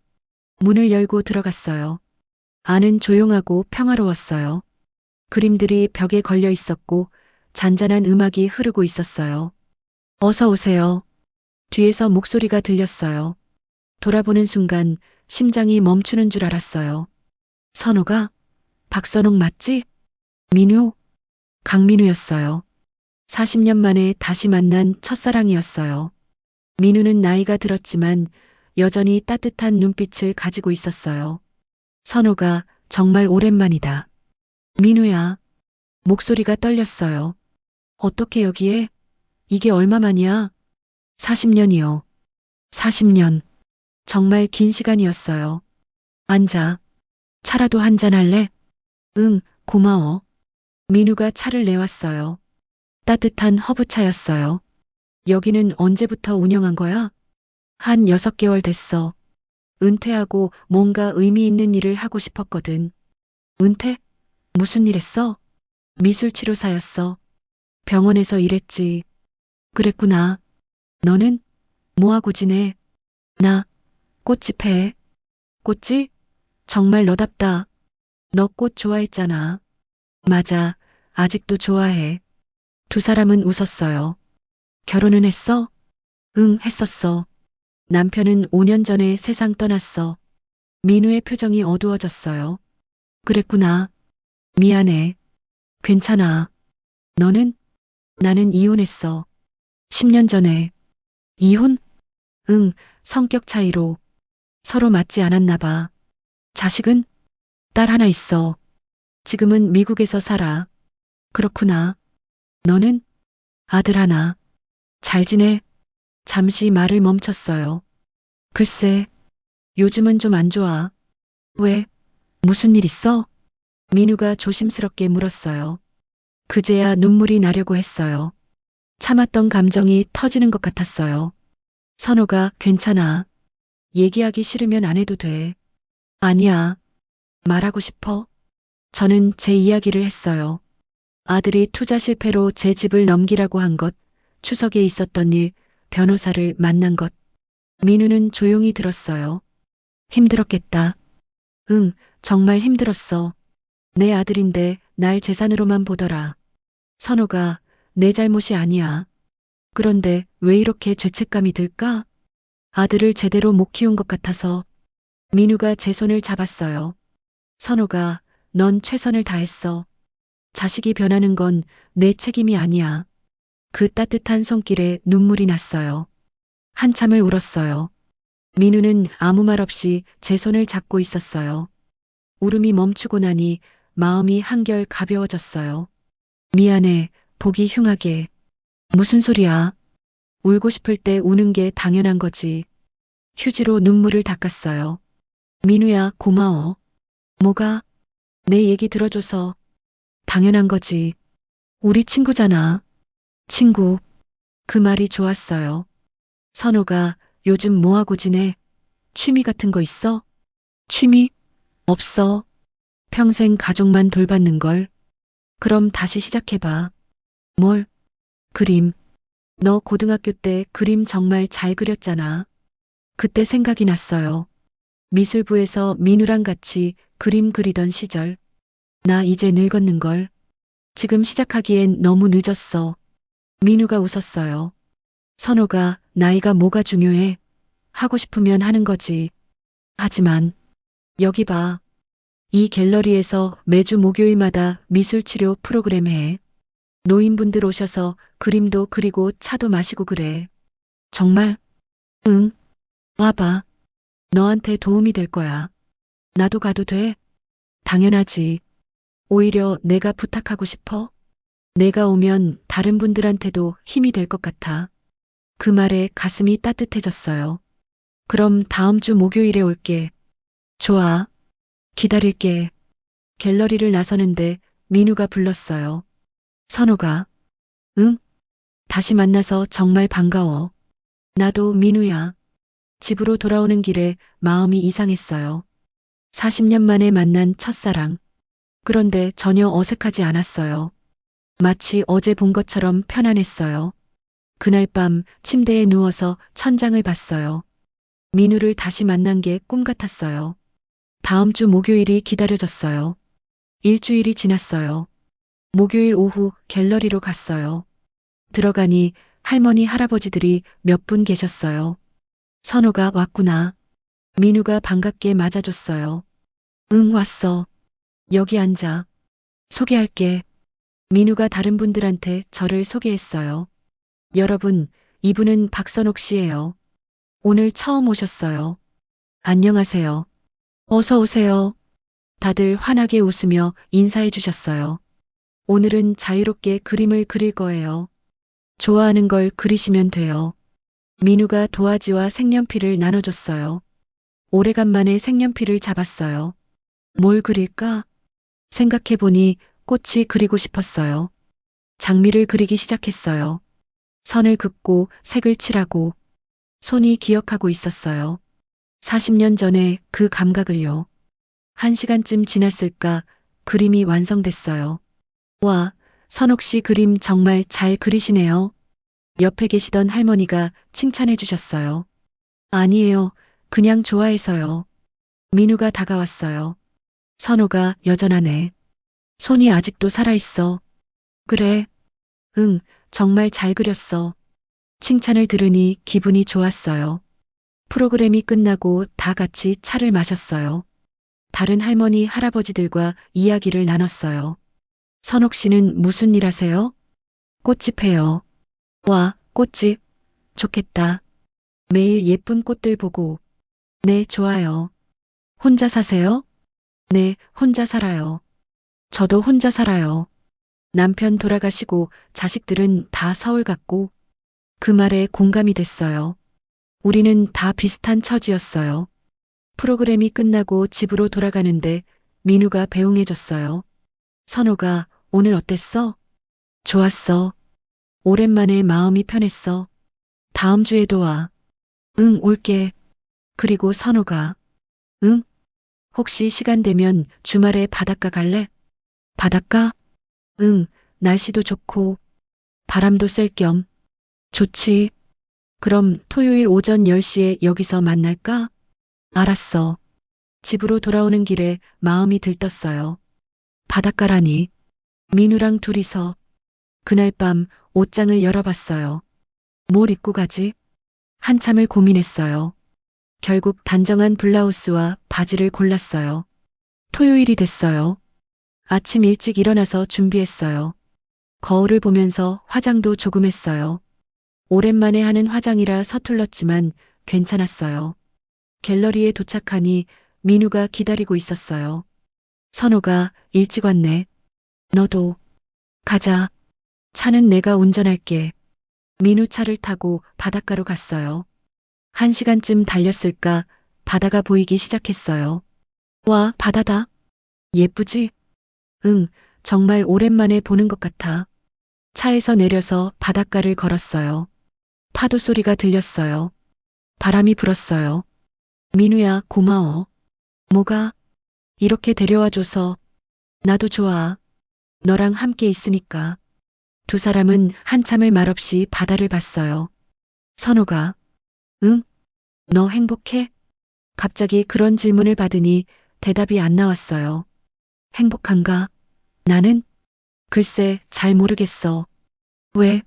문을 열고 들어갔어요. 안은 조용하고 평화로웠어요. 그림들이 벽에 걸려 있었고 잔잔한 음악이 흐르고 있었어요. 어서 오세요. 뒤에서 목소리가 들렸어요. 돌아보는 순간 심장이 멈추는 줄 알았어요. 선호가? 박선옥 맞지? 민우? 강민우였어요. 40년 만에 다시 만난 첫사랑이었어요. 민우는 나이가 들었지만 여전히 따뜻한 눈빛을 가지고 있었어요. 선호가 정말 오랜만이다. 민우야. 목소리가 떨렸어요. 어떻게 여기에? 이게 얼마만이야? 40년이요. 40년. 정말 긴 시간이었어요. 앉아. 차라도 한잔 할래? 응, 고마워. 민우가 차를 내왔어요. 따뜻한 허브차였어요. 여기는 언제부터 운영한 거야? 한 6개월 됐어. 은퇴하고 뭔가 의미 있는 일을 하고 싶었거든. 은퇴? 무슨 일 했어? 미술치료사였어. 병원에서 일했지. 그랬구나. 너는? 뭐하고 지내? 나, 꽃집 해. 꽃집? 정말 너답다. 너 꽃 좋아했잖아. 맞아. 아직도 좋아해. 두 사람은 웃었어요. 결혼은 했어? 응, 했었어. 남편은 5년 전에 세상 떠났어. 민우의 표정이 어두워졌어요. 그랬구나. 미안해. 괜찮아. 너는? 나는 이혼했어. 10년 전에. 이혼? 응, 성격 차이로. 서로 맞지 않았나 봐. 자식은? 딸 하나 있어. 지금은 미국에서 살아. 그렇구나. 너는? 아들 하나. 잘 지내? 잠시 말을 멈췄어요. 글쎄, 요즘은 좀 안 좋아. 왜? 무슨 일 있어? 민우가 조심스럽게 물었어요. 그제야 눈물이 나려고 했어요. 참았던 감정이 터지는 것 같았어요. 선호가 괜찮아. 얘기하기 싫으면 안 해도 돼. 아니야. 말하고 싶어. 저는 제 이야기를 했어요. 아들이 투자 실패로 제 집을 넘기라고 한 것, 추석에 있었던 일, 변호사를 만난 것. 민우는 조용히 들었어요. 힘들었겠다. 응, 정말 힘들었어. 내 아들인데 날 재산으로만 보더라. 선호가 내 잘못이 아니야. 그런데 왜 이렇게 죄책감이 들까? 아들을 제대로 못 키운 것 같아서. 민우가 제 손을 잡았어요. 선호가 넌 최선을 다했어. 자식이 변하는 건 내 책임이 아니야. 그 따뜻한 손길에 눈물이 났어요. 한참을 울었어요. 민우는 아무 말 없이 제 손을 잡고 있었어요. 울음이 멈추고 나니 마음이 한결 가벼워졌어요. 미안해, 보기 흉하게. 무슨 소리야? 울고 싶을 때 우는 게 당연한 거지. 휴지로 눈물을 닦았어요. 민우야, 고마워. 뭐가? 내 얘기 들어줘서. 당연한 거지. 우리 친구잖아. 친구. 그 말이 좋았어요. 선호가 요즘 뭐하고 지내? 취미 같은 거 있어? 취미? 없어. 평생 가족만 돌봤는 걸. 그럼 다시 시작해봐. 뭘? 그림. 너 고등학교 때 그림 정말 잘 그렸잖아. 그때 생각이 났어요. 미술부에서 민우랑 같이 그림 그리던 시절. 나 이제 늙었는걸. 지금 시작하기엔 너무 늦었어. 민우가 웃었어요. 선호가 나이가 뭐가 중요해? 하고 싶으면 하는 거지. 하지만 여기 봐. 이 갤러리에서 매주 목요일마다 미술치료 프로그램 해. 노인분들 오셔서 그림도 그리고 차도 마시고 그래. 정말? 응. 와봐. 너한테 도움이 될 거야. 나도 가도 돼? 당연하지. 오히려 내가 부탁하고 싶어. 내가 오면 다른 분들한테도 힘이 될 것 같아. 그 말에 가슴이 따뜻해졌어요. 그럼 다음 주 목요일에 올게. 좋아. 기다릴게. 갤러리를 나서는데 민우가 불렀어요. 선호가. 응? 다시 만나서 정말 반가워. 나도 민우야. 집으로 돌아오는 길에 마음이 이상했어요. 40년 만에 만난 첫사랑. 그런데 전혀 어색하지 않았어요. 마치 어제 본 것처럼 편안했어요. 그날 밤 침대에 누워서 천장을 봤어요. 민우를 다시 만난 게 꿈 같았어요. 다음 주 목요일이 기다려졌어요. 일주일이 지났어요. 목요일 오후 갤러리로 갔어요. 들어가니 할머니 할아버지들이 몇 분 계셨어요. 선호가 왔구나. 민우가 반갑게 맞아줬어요. 응, 왔어. 여기 앉아. 소개할게. 민우가 다른 분들한테 저를 소개했어요. 여러분, 이분은 박선옥 씨예요. 오늘 처음 오셨어요. 안녕하세요. 어서 오세요. 다들 환하게 웃으며 인사해 주셨어요. 오늘은 자유롭게 그림을 그릴 거예요. 좋아하는 걸 그리시면 돼요. 민우가 도화지와 색연필을 나눠줬어요. 오래간만에 색연필을 잡았어요. 뭘 그릴까? 생각해보니 꽃이 그리고 싶었어요. 장미를 그리기 시작했어요. 선을 긋고 색을 칠하고 손이 기억하고 있었어요. 40년 전에 그 감각을요. 1시간쯤 지났을까 그림이 완성됐어요. 와, 선옥 씨 그림 정말 잘 그리시네요. 옆에 계시던 할머니가 칭찬해 주셨어요. 아니에요. 그냥 좋아해서요. 민우가 다가왔어요. 선호가 여전하네. 손이 아직도 살아있어. 그래. 응, 정말 잘 그렸어. 칭찬을 들으니 기분이 좋았어요. 프로그램이 끝나고 다 같이 차를 마셨어요. 다른 할머니, 할아버지들과 이야기를 나눴어요. 선옥 씨는 무슨 일 하세요? 꽃집 해요. 와, 꽃집. 좋겠다. 매일 예쁜 꽃들 보고. 네, 좋아요. 혼자 사세요? 네, 혼자 살아요. 저도 혼자 살아요. 남편 돌아가시고 자식들은 다 서울 갔고. 그 말에 공감이 됐어요. 우리는 다 비슷한 처지였어요. 프로그램이 끝나고 집으로 돌아가는데 민우가 배웅해줬어요. 선호가 오늘 어땠어? 좋았어. 오랜만에 마음이 편했어. 다음 주에도 와. 응, 올게. 그리고 선호가 응? 혹시 시간 되면 주말에 바닷가 갈래? 바닷가? 응, 날씨도 좋고 바람도 쐴 겸. 좋지. 그럼 토요일 오전 10시에 여기서 만날까? 알았어. 집으로 돌아오는 길에 마음이 들떴어요. 바닷가라니. 민우랑 둘이서 그날 밤 옷장을 열어봤어요. 뭘 입고 가지? 한참을 고민했어요. 결국 단정한 블라우스와 바지를 골랐어요. 토요일이 됐어요. 아침 일찍 일어나서 준비했어요. 거울을 보면서 화장도 조금 했어요. 오랜만에 하는 화장이라 서툴렀지만 괜찮았어요. 갤러리에 도착하니 민우가 기다리고 있었어요. 선호가 일찍 왔네. 너도 가자. 차는 내가 운전할게. 민우 차를 타고 바닷가로 갔어요. 1시간쯤 달렸을까 바다가 보이기 시작했어요. 와, 바다다. 예쁘지? 응, 정말 오랜만에 보는 것 같아. 차에서 내려서 바닷가를 걸었어요. 파도 소리가 들렸어요. 바람이 불었어요. 민우야, 고마워. 뭐가? 이렇게 데려와줘서. 나도 좋아. 너랑 함께 있으니까. 두 사람은 한참을 말없이 바다를 봤어요. 선호가, 응? 너 행복해? 갑자기 그런 질문을 받으니 대답이 안 나왔어요. 행복한가? 나는? 글쎄, 잘 모르겠어. 왜?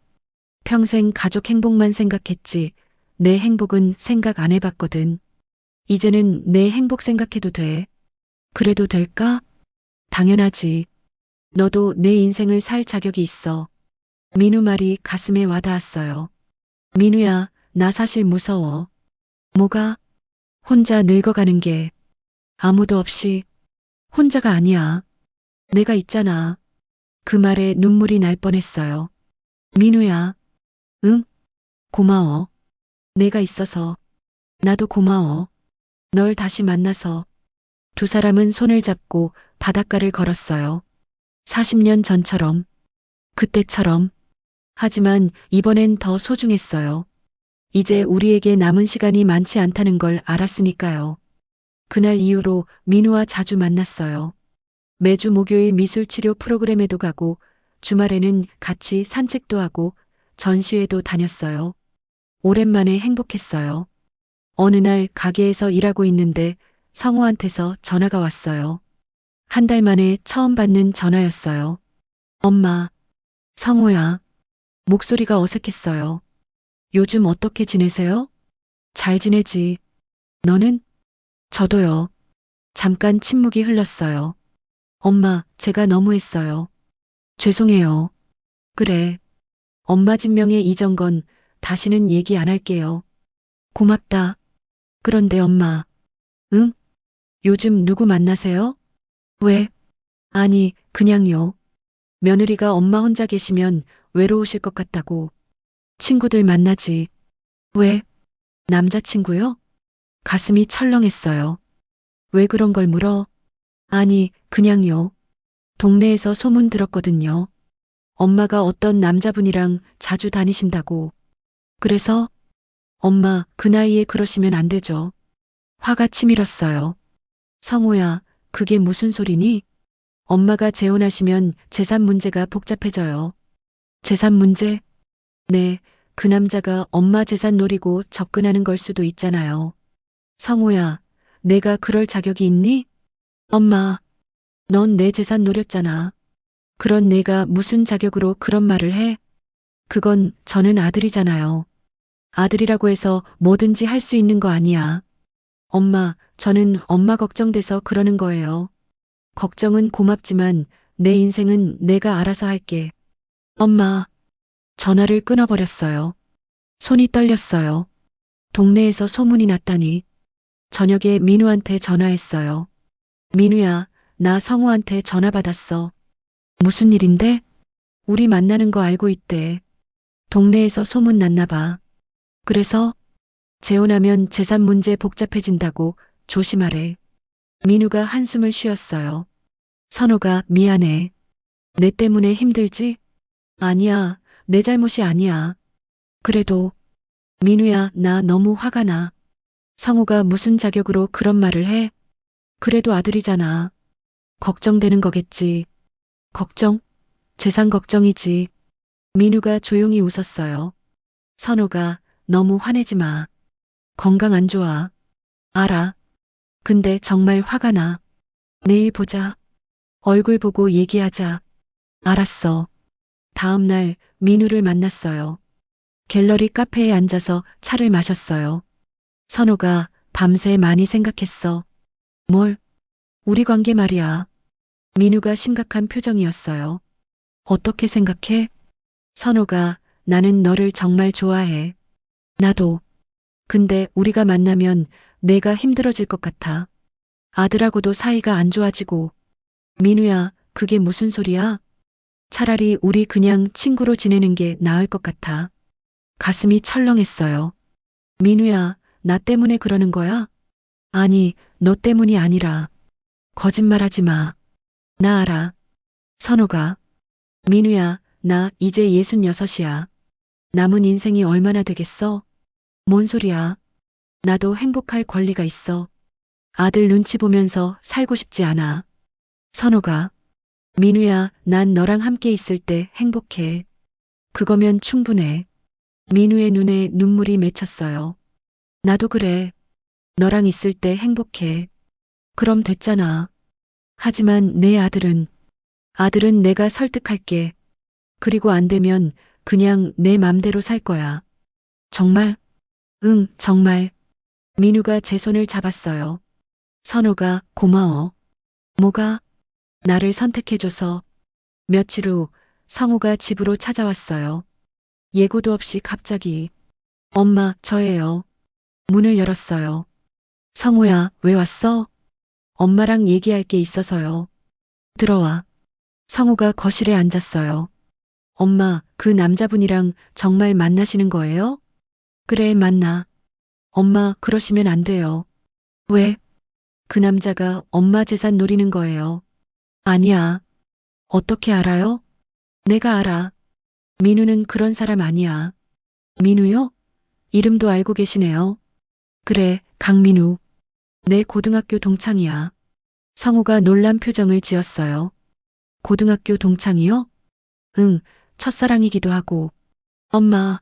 평생 가족 행복만 생각했지. 내 행복은 생각 안 해봤거든. 이제는 내 행복 생각해도 돼. 그래도 될까? 당연하지. 너도 내 인생을 살 자격이 있어. 민우 말이 가슴에 와닿았어요. 민우야, 나 사실 무서워. 뭐가? 혼자 늙어가는 게. 아무도 없이. 혼자가 아니야. 내가 있잖아. 그 말에 눈물이 날 뻔했어요. 민우야. 응? 고마워. 내가 있어서. 나도 고마워. 널 다시 만나서. 두 사람은 손을 잡고 바닷가를 걸었어요. 40년 전처럼. 그때처럼. 하지만 이번엔 더 소중했어요. 이제 우리에게 남은 시간이 많지 않다는 걸 알았으니까요. 그날 이후로 민우와 자주 만났어요. 매주 목요일 미술치료 프로그램에도 가고 주말에는 같이 산책도 하고 전시회도 다녔어요. 오랜만에 행복했어요. 어느 날 가게에서 일하고 있는데 성우한테서 전화가 왔어요. 한 달 만에 처음 받는 전화였어요. 엄마, 성우야. 목소리가 어색했어요. 요즘 어떻게 지내세요? 잘 지내지. 너는? 저도요. 잠깐 침묵이 흘렀어요. 엄마, 제가 너무했어요. 죄송해요. 그래. 엄마 진명의 이전 건 다시는 얘기 안 할게요. 고맙다. 그런데 엄마. 응? 요즘 누구 만나세요? 왜? 아니, 그냥요. 며느리가 엄마 혼자 계시면 외로우실 것 같다고. 친구들 만나지. 왜? 남자친구요? 가슴이 철렁했어요. 왜 그런 걸 물어? 아니, 그냥요. 동네에서 소문 들었거든요. 엄마가 어떤 남자분이랑 자주 다니신다고. 그래서 엄마 그 나이에 그러시면 안 되죠. 화가 치밀었어요. 성호야, 그게 무슨 소리니? 엄마가 재혼하시면 재산 문제가 복잡해져요. 재산 문제? 네, 그 남자가 엄마 재산 노리고 접근하는 걸 수도 있잖아요. 성호야, 내가 그럴 자격이 있니? 엄마, 넌 내 재산 노렸잖아. 그런 내가 무슨 자격으로 그런 말을 해? 그건 저는 아들이잖아요. 아들이라고 해서 뭐든지 할 수 있는 거 아니야. 엄마, 저는 엄마 걱정돼서 그러는 거예요. 걱정은 고맙지만 내 인생은 내가 알아서 할게. 엄마, 전화를 끊어버렸어요. 손이 떨렸어요. 동네에서 소문이 났다니. 저녁에 민우한테 전화했어요. 민우야, 나 성우한테 전화 받았어. 무슨 일인데? 우리 만나는 거 알고 있대. 동네에서 소문 났나 봐. 그래서 재혼하면 재산 문제 복잡해진다고 조심하래. 민우가 한숨을 쉬었어요. 선호가 미안해. 내 때문에 힘들지? 아니야, 내 잘못이 아니야. 그래도 민우야, 나 너무 화가 나. 성우가 무슨 자격으로 그런 말을 해? 그래도 아들이잖아. 걱정되는 거겠지. 걱정? 재산 걱정이지. 민우가 조용히 웃었어요. 선우가 너무 화내지 마. 건강 안 좋아. 알아. 근데 정말 화가 나. 내일 보자. 얼굴 보고 얘기하자. 알았어. 다음 날 민우를 만났어요. 갤러리 카페에 앉아서 차를 마셨어요. 선우가 밤새 많이 생각했어. 뭘? 우리 관계 말이야. 민우가 심각한 표정이었어요. 어떻게 생각해? 선우가 나는 너를 정말 좋아해. 나도. 근데 우리가 만나면 내가 힘들어질 것 같아. 아들하고도 사이가 안 좋아지고. 민우야, 그게 무슨 소리야? 차라리 우리 그냥 친구로 지내는 게 나을 것 같아. 가슴이 철렁했어요. 민우야, 나 때문에 그러는 거야? 아니, 너 때문이 아니라. 거짓말하지 마. 나 알아. 선우가. 민우야, 나 이제 66이야. 남은 인생이 얼마나 되겠어? 뭔 소리야. 나도 행복할 권리가 있어. 아들 눈치 보면서 살고 싶지 않아. 선우가. 민우야, 난 너랑 함께 있을 때 행복해. 그거면 충분해. 민우의 눈에 눈물이 맺혔어요. 나도 그래. 너랑 있을 때 행복해. 그럼 됐잖아. 하지만 내 아들은 내가 설득할게. 그리고 안 되면 그냥 내 맘대로 살 거야. 정말? 응, 정말. 민우가 제 손을 잡았어요. 선우가 고마워. 뭐가? 나를 선택해줘서. 며칠 후 성우가 집으로 찾아왔어요. 예고도 없이 갑자기. 엄마, 저예요. 문을 열었어요. 성우야, 왜 왔어? 엄마랑 얘기할 게 있어서요. 들어와. 성우가 거실에 앉았어요. 엄마, 그 남자분이랑 정말 만나시는 거예요? 그래, 만나. 엄마, 그러시면 안 돼요. 왜? 그 남자가 엄마 재산 노리는 거예요. 아니야. 어떻게 알아요? 내가 알아. 민우는 그런 사람 아니야. 민우요? 이름도 알고 계시네요. 그래, 강민우. 내 고등학교 동창이야. 성우가 놀란 표정을 지었어요. 고등학교 동창이요? 응, 첫사랑이기도 하고. 엄마,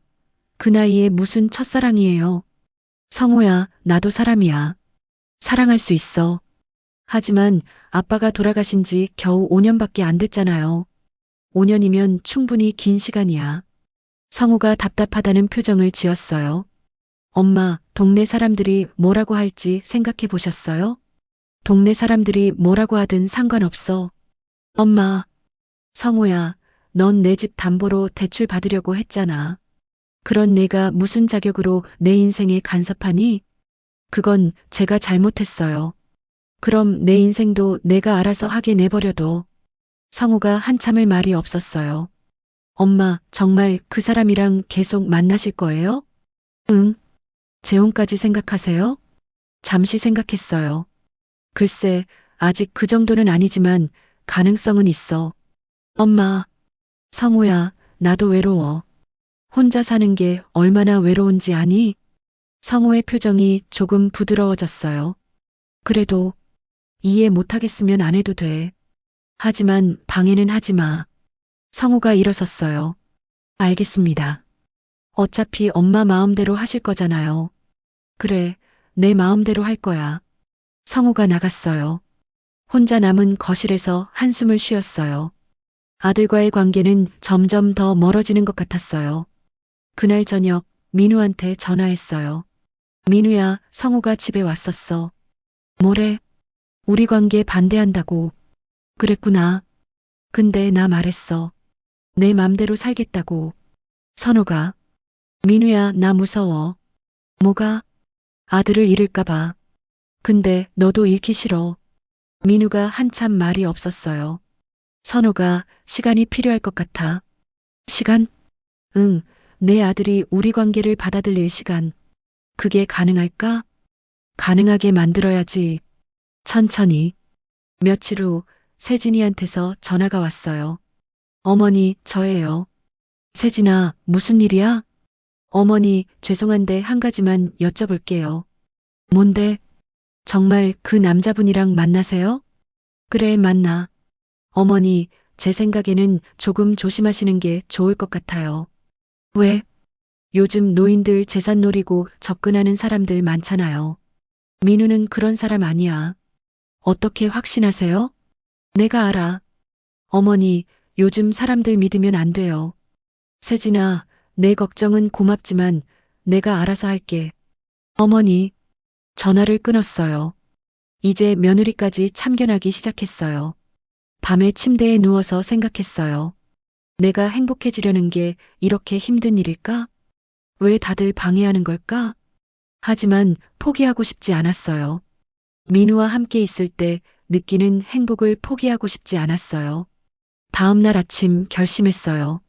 그 나이에 무슨 첫사랑이에요. 성우야, 나도 사람이야. 사랑할 수 있어. 하지만 아빠가 돌아가신 지 겨우 5년밖에 안 됐잖아요. 5년이면 충분히 긴 시간이야. 성우가 답답하다는 표정을 지었어요. 엄마, 동네 사람들이 뭐라고 할지 생각해 보셨어요? 동네 사람들이 뭐라고 하든 상관없어. 엄마, 성우야, 넌 내 집 담보로 대출 받으려고 했잖아. 그런 내가 무슨 자격으로 내 인생에 간섭하니? 그건 제가 잘못했어요. 그럼 내 인생도 내가 알아서 하게 내버려둬. 성우가 한참을 말이 없었어요. 엄마, 정말 그 사람이랑 계속 만나실 거예요? 응. 재혼까지 생각하세요? 잠시 생각했어요. 글쎄, 아직 그 정도는 아니지만 가능성은 있어. 엄마, 성우야, 나도 외로워. 혼자 사는 게 얼마나 외로운지 아니? 성우의 표정이 조금 부드러워졌어요. 그래도 이해 못하겠으면 안 해도 돼. 하지만 방해는 하지 마. 성우가 일어섰어요. 알겠습니다. 어차피 엄마 마음대로 하실 거잖아요. 그래, 내 마음대로 할 거야. 성우가 나갔어요. 혼자 남은 거실에서 한숨을 쉬었어요. 아들과의 관계는 점점 더 멀어지는 것 같았어요. 그날 저녁 민우한테 전화했어요. 민우야, 성우가 집에 왔었어. 뭐래? 우리 관계 반대한다고. 그랬구나. 근데 나 말했어. 내 맘대로 살겠다고. 선우가. 민우야, 나 무서워. 뭐가? 아들을 잃을까봐. 근데 너도 잃기 싫어. 민우가 한참 말이 없었어요. 선우가 시간이 필요할 것 같아. 시간? 응, 내 아들이 우리 관계를 받아들일 시간. 그게 가능할까? 가능하게 만들어야지. 천천히. 며칠 후 세진이한테서 전화가 왔어요. 어머니, 저예요. 세진아, 무슨 일이야? 어머니, 죄송한데 한 가지만 여쭤볼게요. 뭔데? 정말 그 남자분이랑 만나세요? 그래, 만나. 어머니, 제 생각에는 조금 조심하시는 게 좋을 것 같아요. 왜? 요즘 노인들 재산 노리고 접근하는 사람들 많잖아요. 민우는 그런 사람 아니야. 어떻게 확신하세요? 내가 알아. 어머니, 요즘 사람들 믿으면 안 돼요. 세진아, 내 걱정은 고맙지만 내가 알아서 할게. 어머니, 전화를 끊었어요. 이제 며느리까지 참견하기 시작했어요. 밤에 침대에 누워서 생각했어요. 내가 행복해지려는 게 이렇게 힘든 일일까? 왜 다들 방해하는 걸까? 하지만 포기하고 싶지 않았어요. 민우와 함께 있을 때 느끼는 행복을 포기하고 싶지 않았어요. 다음 날 아침 결심했어요.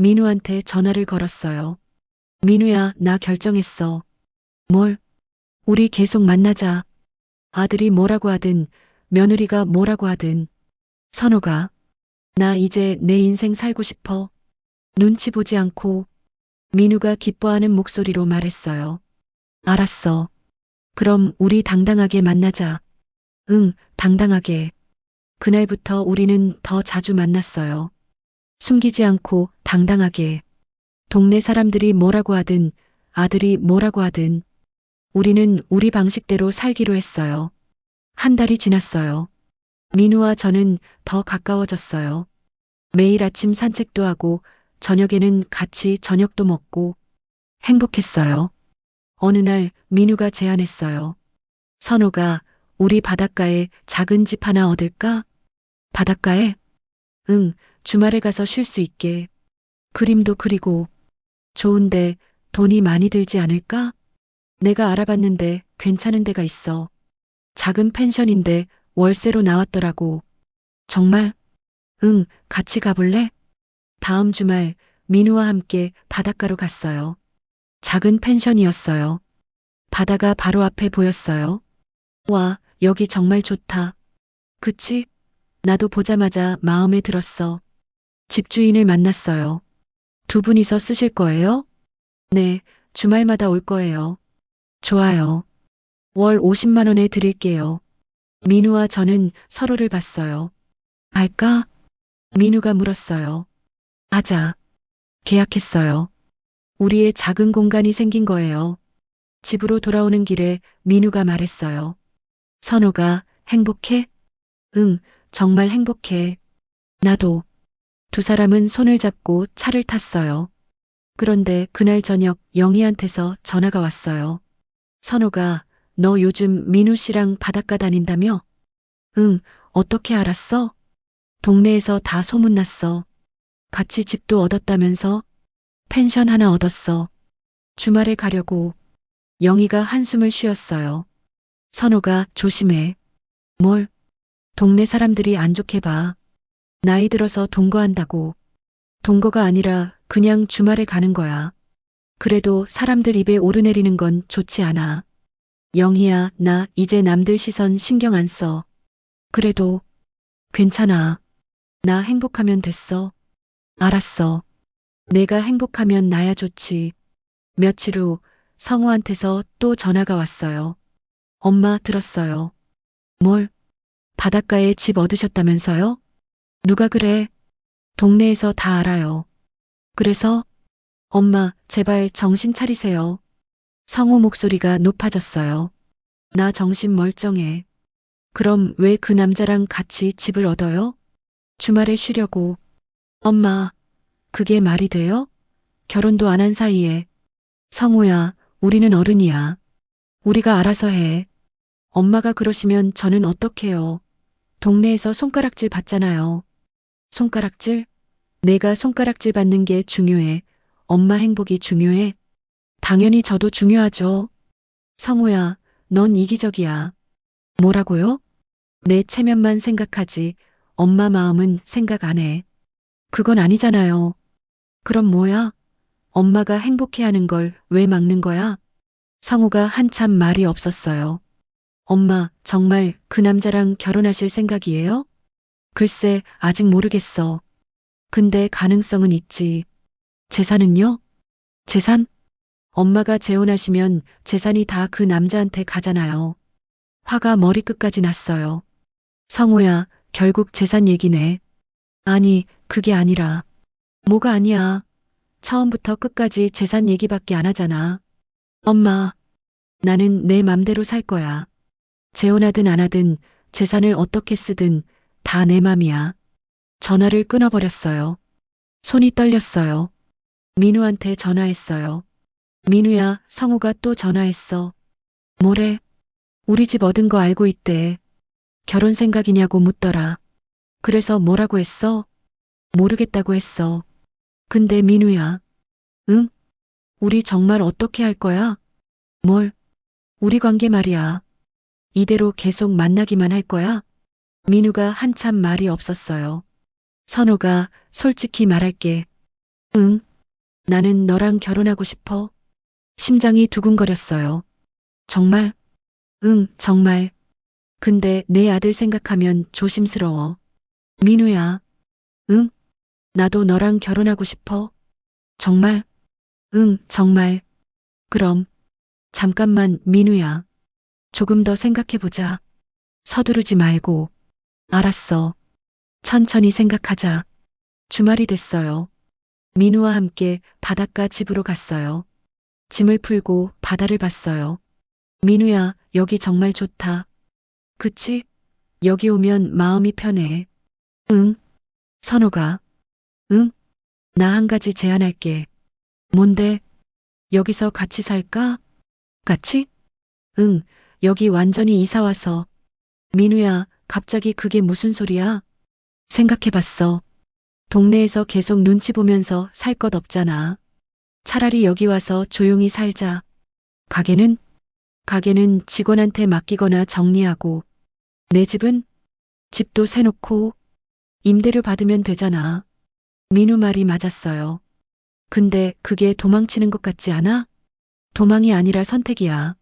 민우한테 전화를 걸었어요. 민우야, 나 결정했어. 뭘? 우리 계속 만나자. 아들이 뭐라고 하든, 며느리가 뭐라고 하든. 선우가, 나 이제 내 인생 살고 싶어. 눈치 보지 않고. 민우가 기뻐하는 목소리로 말했어요. 알았어. 그럼 우리 당당하게 만나자. 응, 당당하게. 그날부터 우리는 더 자주 만났어요. 숨기지 않고 당당하게. 동네 사람들이 뭐라고 하든, 아들이 뭐라고 하든, 우리는 우리 방식대로 살기로 했어요. 한 달이 지났어요. 민우와 저는 더 가까워졌어요. 매일 아침 산책도 하고, 저녁에는 같이 저녁도 먹고, 행복했어요. 어느 날 민우가 제안했어요. 선우가 우리 바닷가에 작은 집 하나 얻을까? 바닷가에? 응, 주말에 가서 쉴 수 있게. 그림도 그리고. 좋은데 돈이 많이 들지 않을까? 내가 알아봤는데 괜찮은 데가 있어. 작은 펜션인데 월세로 나왔더라고. 정말? 응, 같이 가볼래? 다음 주말 민우와 함께 바닷가로 갔어요. 작은 펜션이었어요. 바다가 바로 앞에 보였어요. 와, 여기 정말 좋다. 그치? 나도 보자마자 마음에 들었어. 집주인을 만났어요. 두 분이서 쓰실 거예요? 네, 주말마다 올 거예요. 좋아요. 월 50만 원에 드릴게요. 민우와 저는 서로를 봤어요. 알까? 민우가 물었어요. 하자. 계약했어요. 우리의 작은 공간이 생긴 거예요. 집으로 돌아오는 길에 민우가 말했어요. 선우가 행복해? 응, 정말 행복해. 나도. 두 사람은 손을 잡고 차를 탔어요. 그런데 그날 저녁 영희한테서 전화가 왔어요. 선우가 너 요즘 민우 씨랑 바닷가 다닌다며? 응, 어떻게 알았어? 동네에서 다 소문났어. 같이 집도 얻었다면서? 펜션 하나 얻었어. 주말에 가려고. 영희가 한숨을 쉬었어요. 선우가 조심해. 뭘? 동네 사람들이 안 좋게 봐. 나이 들어서 동거한다고. 동거가 아니라 그냥 주말에 가는 거야. 그래도 사람들 입에 오르내리는 건 좋지 않아. 영희야, 나 이제 남들 시선 신경 안 써. 그래도 괜찮아. 나 행복하면 됐어. 알았어. 내가 행복하면 나야 좋지. 며칠 후 성우한테서 또 전화가 왔어요. 엄마 들었어요. 뭘? 바닷가에 집 얻으셨다면서요? 누가 그래? 동네에서 다 알아요. 그래서 엄마 제발 정신 차리세요. 성우 목소리가 높아졌어요. 나 정신 멀쩡해. 그럼 왜 그 남자랑 같이 집을 얻어요? 주말에 쉬려고. 엄마, 그게 말이 돼요? 결혼도 안 한 사이에. 성우야, 우리는 어른이야. 우리가 알아서 해. 엄마가 그러시면 저는 어떡해요. 동네에서 손가락질 받잖아요. 손가락질? 내가 손가락질 받는 게 중요해. 엄마 행복이 중요해. 당연히 저도 중요하죠. 성우야, 넌 이기적이야. 뭐라고요? 내 체면만 생각하지. 엄마 마음은 생각 안 해. 그건 아니잖아요. 그럼 뭐야? 엄마가 행복해하는 걸 왜 막는 거야? 성우가 한참 말이 없었어요. 엄마, 정말 그 남자랑 결혼하실 생각이에요? 글쎄, 아직 모르겠어. 근데 가능성은 있지. 재산은요? 재산? 엄마가 재혼하시면 재산이 다 그 남자한테 가잖아요. 화가 머리끝까지 났어요. 성우야, 결국 재산 얘기네. 아니, 그게 아니라. 뭐가 아니야. 처음부터 끝까지 재산 얘기밖에 안 하잖아. 엄마, 나는 내 맘대로 살 거야. 재혼하든 안 하든 재산을 어떻게 쓰든 다 내 맘이야. 전화를 끊어버렸어요. 손이 떨렸어요. 민우한테 전화했어요. 민우야, 성우가 또 전화했어. 뭐래? 우리 집 얻은 거 알고 있대. 결혼 생각이냐고 묻더라. 그래서 뭐라고 했어? 모르겠다고 했어. 근데 민우야. 응? 우리 정말 어떻게 할 거야? 뭘? 우리 관계 말이야. 이대로 계속 만나기만 할 거야? 민우가 한참 말이 없었어요. 선호가 솔직히 말할게. 응? 나는 너랑 결혼하고 싶어. 심장이 두근거렸어요. 정말? 응, 정말. 근데 내 아들 생각하면 조심스러워. 민우야. 응? 나도 너랑 결혼하고 싶어. 정말? 응, 정말. 그럼. 잠깐만, 민우야. 조금 더 생각해보자. 서두르지 말고. 알았어. 천천히 생각하자. 주말이 됐어요. 민우와 함께 바닷가 집으로 갔어요. 짐을 풀고 바다를 봤어요. 민우야, 여기 정말 좋다. 그치? 여기 오면 마음이 편해. 응? 선호가. 응? 나 한 가지 제안할게. 뭔데? 여기서 같이 살까? 같이? 응, 여기 완전히 이사 와서. 민우야, 갑자기 그게 무슨 소리야? 생각해봤어. 동네에서 계속 눈치 보면서 살 것 없잖아. 차라리 여기 와서 조용히 살자. 가게는? 가게는 직원한테 맡기거나 정리하고. 내 집은? 집도 세놓고 임대료 받으면 되잖아. 민우 말이 맞았어요. 근데 그게 도망치는 것 같지 않아? 도망이 아니라 선택이야.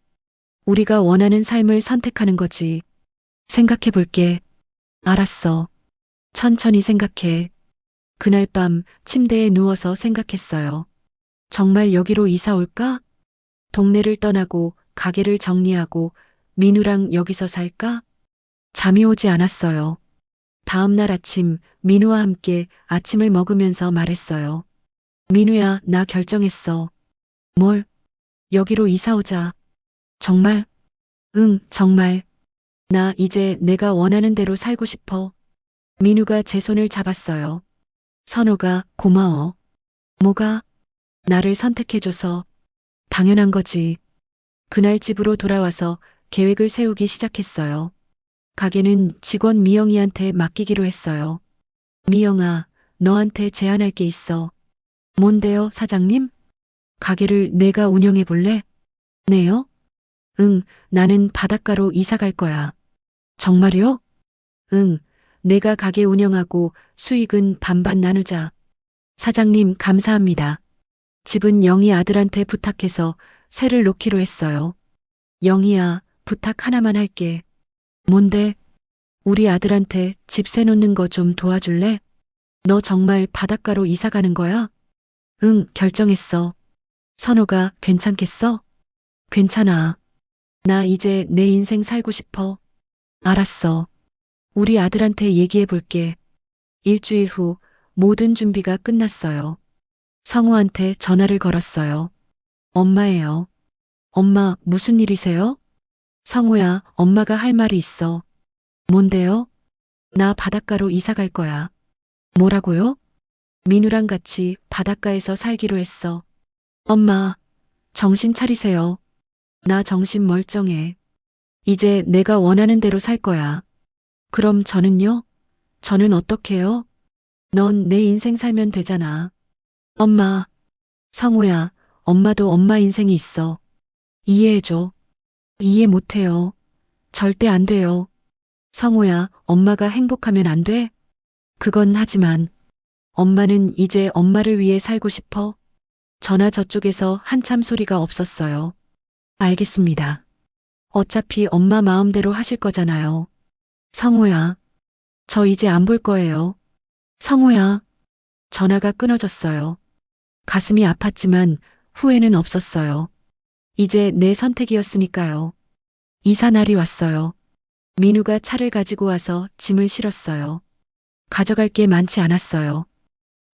우리가 원하는 삶을 선택하는 거지. 생각해 볼게. 알았어. 천천히 생각해. 그날 밤 침대에 누워서 생각했어요. 정말 여기로 이사 올까? 동네를 떠나고 가게를 정리하고 민우랑 여기서 살까? 잠이 오지 않았어요. 다음 날 아침 민우와 함께 아침을 먹으면서 말했어요. 민우야, 나 결정했어. 뭘? 여기로 이사 오자. 정말? 응, 정말. 나 이제 내가 원하는 대로 살고 싶어. 민우가 제 손을 잡았어요. 선호가 고마워. 뭐가? 나를 선택해줘서. 당연한 거지. 그날 집으로 돌아와서 계획을 세우기 시작했어요. 가게는 직원 미영이한테 맡기기로 했어요. 미영아, 너한테 제안할 게 있어. 뭔데요, 사장님? 가게를 내가 운영해 볼래? 네요? 응, 나는 바닷가로 이사 갈 거야. 정말요? 응, 내가 가게 운영하고 수익은 반반 나누자. 사장님, 감사합니다. 집은 영희 아들한테 부탁해서 세를 놓기로 했어요. 영희야, 부탁 하나만 할게. 뭔데? 우리 아들한테 집 세 놓는 거 좀 도와줄래? 너 정말 바닷가로 이사 가는 거야? 응, 결정했어. 선호가 괜찮겠어? 괜찮아. 나 이제 내 인생 살고 싶어. 알았어. 우리 아들한테 얘기해 볼게. 일주일 후 모든 준비가 끝났어요. 성우한테 전화를 걸었어요. 엄마예요. 엄마, 무슨 일이세요? 성우야, 엄마가 할 말이 있어. 뭔데요? 나 바닷가로 이사 갈 거야. 뭐라고요? 민우랑 같이 바닷가에서 살기로 했어. 엄마, 정신 차리세요. 나 정신 멀쩡해. 이제 내가 원하는 대로 살 거야. 그럼 저는요? 저는 어떡해요? 넌 내 인생 살면 되잖아. 엄마, 성우야, 엄마도 엄마 인생이 있어. 이해해줘. 이해 못해요. 절대 안 돼요. 성우야, 엄마가 행복하면 안 돼? 그건 하지만 엄마는 이제 엄마를 위해 살고 싶어. 전화 저쪽에서 한참 소리가 없었어요. 알겠습니다. 어차피 엄마 마음대로 하실 거잖아요. 성우야, 저 이제 안 볼 거예요. 성우야, 전화가 끊어졌어요. 가슴이 아팠지만 후회는 없었어요. 이제 내 선택이었으니까요. 이사 날이 왔어요. 민우가 차를 가지고 와서 짐을 실었어요. 가져갈 게 많지 않았어요.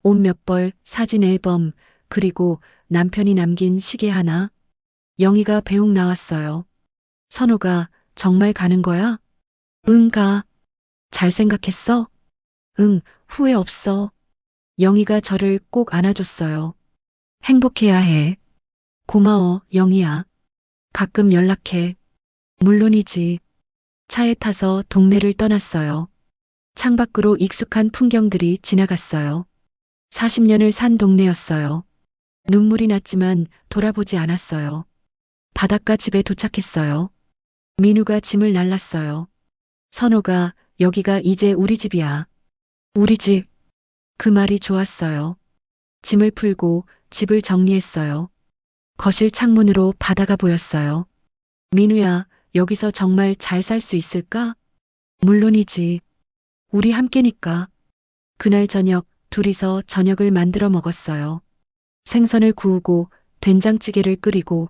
옷 몇 벌, 사진 앨범, 그리고 남편이 남긴 시계 하나. 영희가 배웅 나왔어요. 선호가 정말 가는 거야? 응, 가. 잘 생각했어? 응, 후회 없어. 영희가 저를 꼭 안아줬어요. 행복해야 해. 고마워, 영희야. 가끔 연락해. 물론이지. 차에 타서 동네를 떠났어요. 창밖으로 익숙한 풍경들이 지나갔어요. 40년을 산 동네였어요. 눈물이 났지만 돌아보지 않았어요. 바닷가 집에 도착했어요. 민우가 짐을 날랐어요. 선호가 여기가 이제 우리 집이야. 우리 집. 그 말이 좋았어요. 짐을 풀고 집을 정리했어요. 거실 창문으로 바다가 보였어요. 민우야, 여기서 정말 잘 살 수 있을까? 물론이지. 우리 함께니까. 그날 저녁 둘이서 저녁을 만들어 먹었어요. 생선을 구우고 된장찌개를 끓이고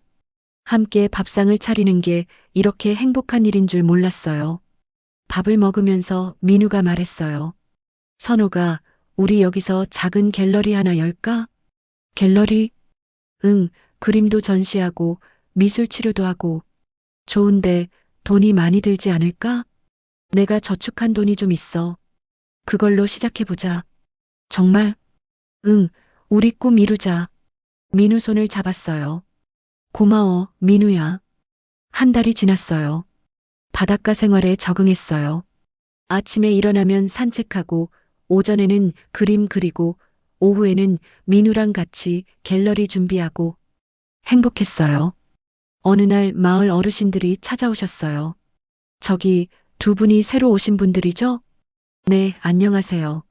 함께 밥상을 차리는 게 이렇게 행복한 일인 줄 몰랐어요. 밥을 먹으면서 민우가 말했어요. 선호가 우리 여기서 작은 갤러리 하나 열까? 갤러리? 응, 그림도 전시하고 미술 치료도 하고. 좋은데 돈이 많이 들지 않을까? 내가 저축한 돈이 좀 있어. 그걸로 시작해보자. 정말? 응, 우리 꿈 이루자. 민우 손을 잡았어요. 고마워, 민우야. 한 달이 지났어요. 바닷가 생활에 적응했어요. 아침에 일어나면 산책하고, 오전에는 그림 그리고, 오후에는 민우랑 같이 갤러리 준비하고, 행복했어요. 어느 날 마을 어르신들이 찾아오셨어요. 저기 두 분이 새로 오신 분들이죠? 네, 안녕하세요.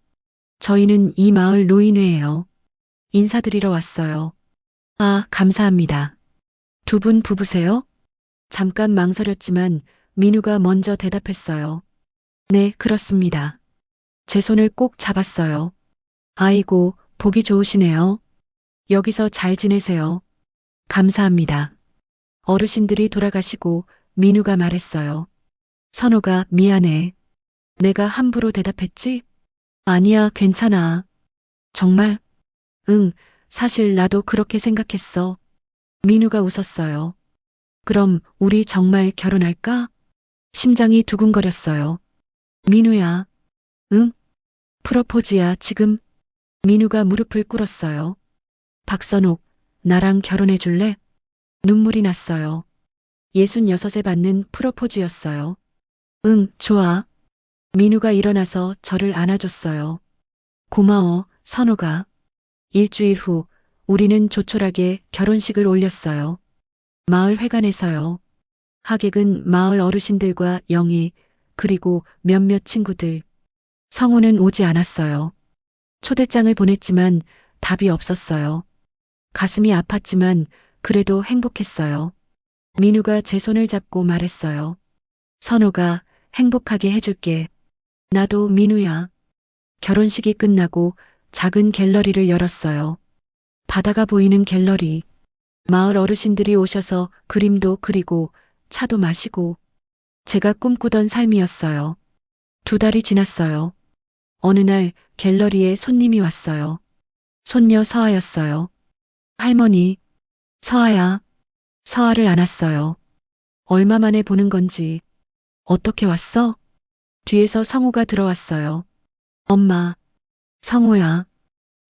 저희는 이 마을 노인회예요. 인사드리러 왔어요. 아, 감사합니다. 두 분 부부세요? 잠깐 망설였지만 민우가 먼저 대답했어요. 네, 그렇습니다. 제 손을 꼭 잡았어요. 아이고, 보기 좋으시네요. 여기서 잘 지내세요. 감사합니다. 어르신들이 돌아가시고 민우가 말했어요. 선호가 미안해. 내가 함부로 대답했지? 아니야, 괜찮아. 정말? 응, 사실 나도 그렇게 생각했어. 민우가 웃었어요. 그럼 우리 정말 결혼할까? 심장이 두근거렸어요. 민우야. 응? 프로포즈야, 지금? 민우가 무릎을 꿇었어요. 박선옥, 나랑 결혼해 줄래? 눈물이 났어요. 66에 받는 프로포즈였어요. 응, 좋아. 민우가 일어나서 저를 안아줬어요. 고마워, 선호가. 일주일 후, 우리는 조촐하게 결혼식을 올렸어요. 마을 회관에서요. 하객은 마을 어르신들과 영희, 그리고 몇몇 친구들. 성우는 오지 않았어요. 초대장을 보냈지만 답이 없었어요. 가슴이 아팠지만 그래도 행복했어요. 민우가 제 손을 잡고 말했어요. 선호가 행복하게 해줄게. 나도 민우야. 결혼식이 끝나고 작은 갤러리를 열었어요. 바다가 보이는 갤러리. 마을 어르신들이 오셔서 그림도 그리고 차도 마시고 제가 꿈꾸던 삶이었어요. 두 달이 지났어요. 어느 날 갤러리에 손님이 왔어요. 손녀 서아였어요. 할머니, 서아야. 서아를 안았어요. 얼마 만에 보는 건지. 어떻게 왔어? 뒤에서 성우가 들어왔어요. 엄마, 성우야.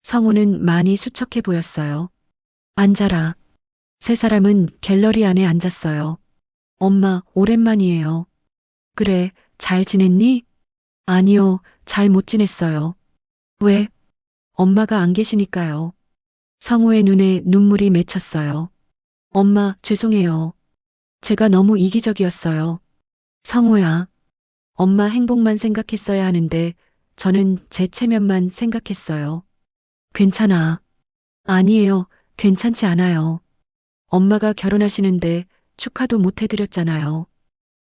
성우는 많이 수척해 보였어요. 앉아라. 세 사람은 갤러리 안에 앉았어요. 엄마, 오랜만이에요. 그래, 잘 지냈니? 아니요, 잘 못 지냈어요. 왜? 엄마가 안 계시니까요. 성우의 눈에 눈물이 맺혔어요. 엄마, 죄송해요. 제가 너무 이기적이었어요. 성우야, 엄마 행복만 생각했어야 하는데 저는 제 체면만 생각했어요. 괜찮아. 아니에요. 괜찮지 않아요. 엄마가 결혼하시는데 축하도 못 해드렸잖아요.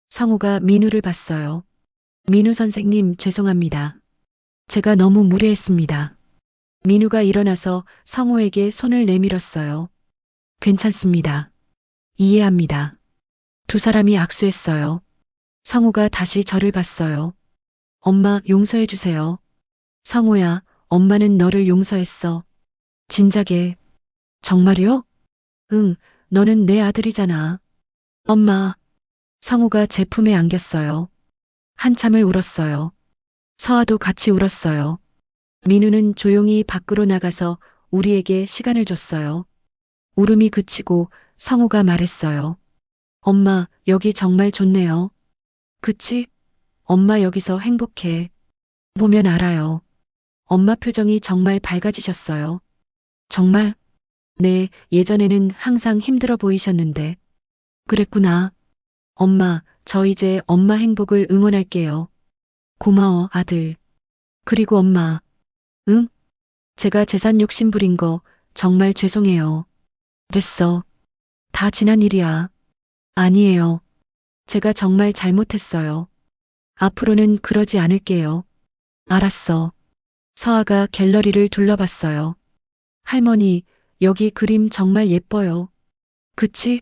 성우가 민우를 봤어요. 민우 선생님, 죄송합니다. 제가 너무 무례했습니다. 민우가 일어나서 성우에게 손을 내밀었어요. 괜찮습니다. 이해합니다. 두 사람이 악수했어요. 성우가 다시 저를 봤어요. 엄마, 용서해 주세요. 성우야, 엄마는 너를 용서했어. 진작에. 정말요? 응, 너는 내 아들이잖아. 엄마. 성우가 제 품에 안겼어요. 한참을 울었어요. 서아도 같이 울었어요. 민우는 조용히 밖으로 나가서 우리에게 시간을 줬어요. 울음이 그치고 성우가 말했어요. 엄마, 여기 정말 좋네요. 그치? 엄마 여기서 행복해. 보면 알아요. 엄마 표정이 정말 밝아지셨어요. 정말? 네, 예전에는 항상 힘들어 보이셨는데. 그랬구나. 엄마, 저 이제 엄마 행복을 응원할게요. 고마워, 아들. 그리고 엄마. 응? 제가 재산 욕심 부린 거 정말 죄송해요. 됐어. 다 지난 일이야. 아니에요. 제가 정말 잘못했어요. 앞으로는 그러지 않을게요. 알았어. 서아가 갤러리를 둘러봤어요. 할머니, 여기 그림 정말 예뻐요. 그치?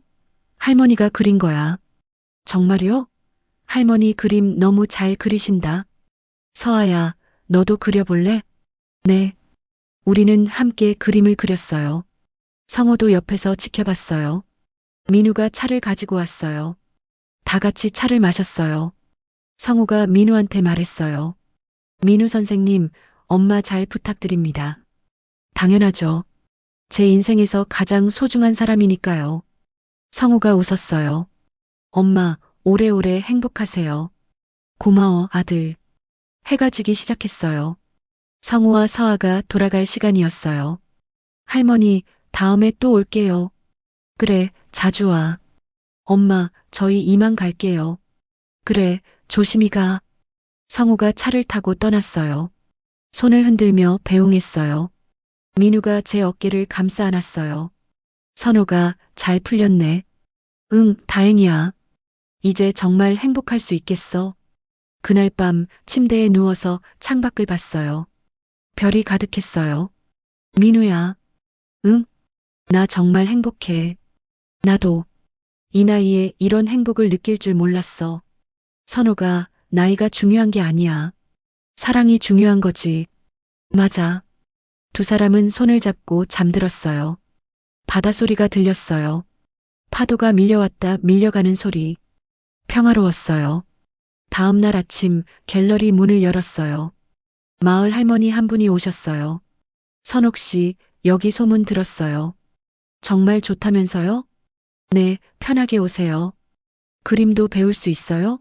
할머니가 그린 거야. 정말요? 할머니 그림 너무 잘 그리신다. 서아야, 너도 그려볼래? 네. 우리는 함께 그림을 그렸어요. 성호도 옆에서 지켜봤어요. 민우가 차를 가지고 왔어요. 다 같이 차를 마셨어요. 성우가 민우한테 말했어요. 민우 선생님, 엄마 잘 부탁드립니다. 당연하죠. 제 인생에서 가장 소중한 사람이니까요. 성우가 웃었어요. 엄마, 오래오래 행복하세요. 고마워, 아들. 해가 지기 시작했어요. 성우와 서아가 돌아갈 시간이었어요. 할머니, 다음에 또 올게요. 그래, 자주 와. 엄마, 저희 이만 갈게요. 그래, 조심히 가. 성우가 차를 타고 떠났어요. 손을 흔들며 배웅했어요. 민우가 제 어깨를 감싸 안았어요. 선호가 잘 풀렸네. 응, 다행이야. 이제 정말 행복할 수 있겠어. 그날 밤 침대에 누워서 창밖을 봤어요. 별이 가득했어요. 민우야. 응? 나 정말 행복해. 나도. 이 나이에 이런 행복을 느낄 줄 몰랐어. 선호가 나이가 중요한 게 아니야. 사랑이 중요한 거지. 맞아. 두 사람은 손을 잡고 잠들었어요. 바다 소리가 들렸어요. 파도가 밀려왔다 밀려가는 소리. 평화로웠어요. 다음 날 아침 갤러리 문을 열었어요. 마을 할머니 한 분이 오셨어요. 선옥 씨, 여기 소문 들었어요. 정말 좋다면서요? 네, 편하게 오세요. 그림도 배울 수 있어요?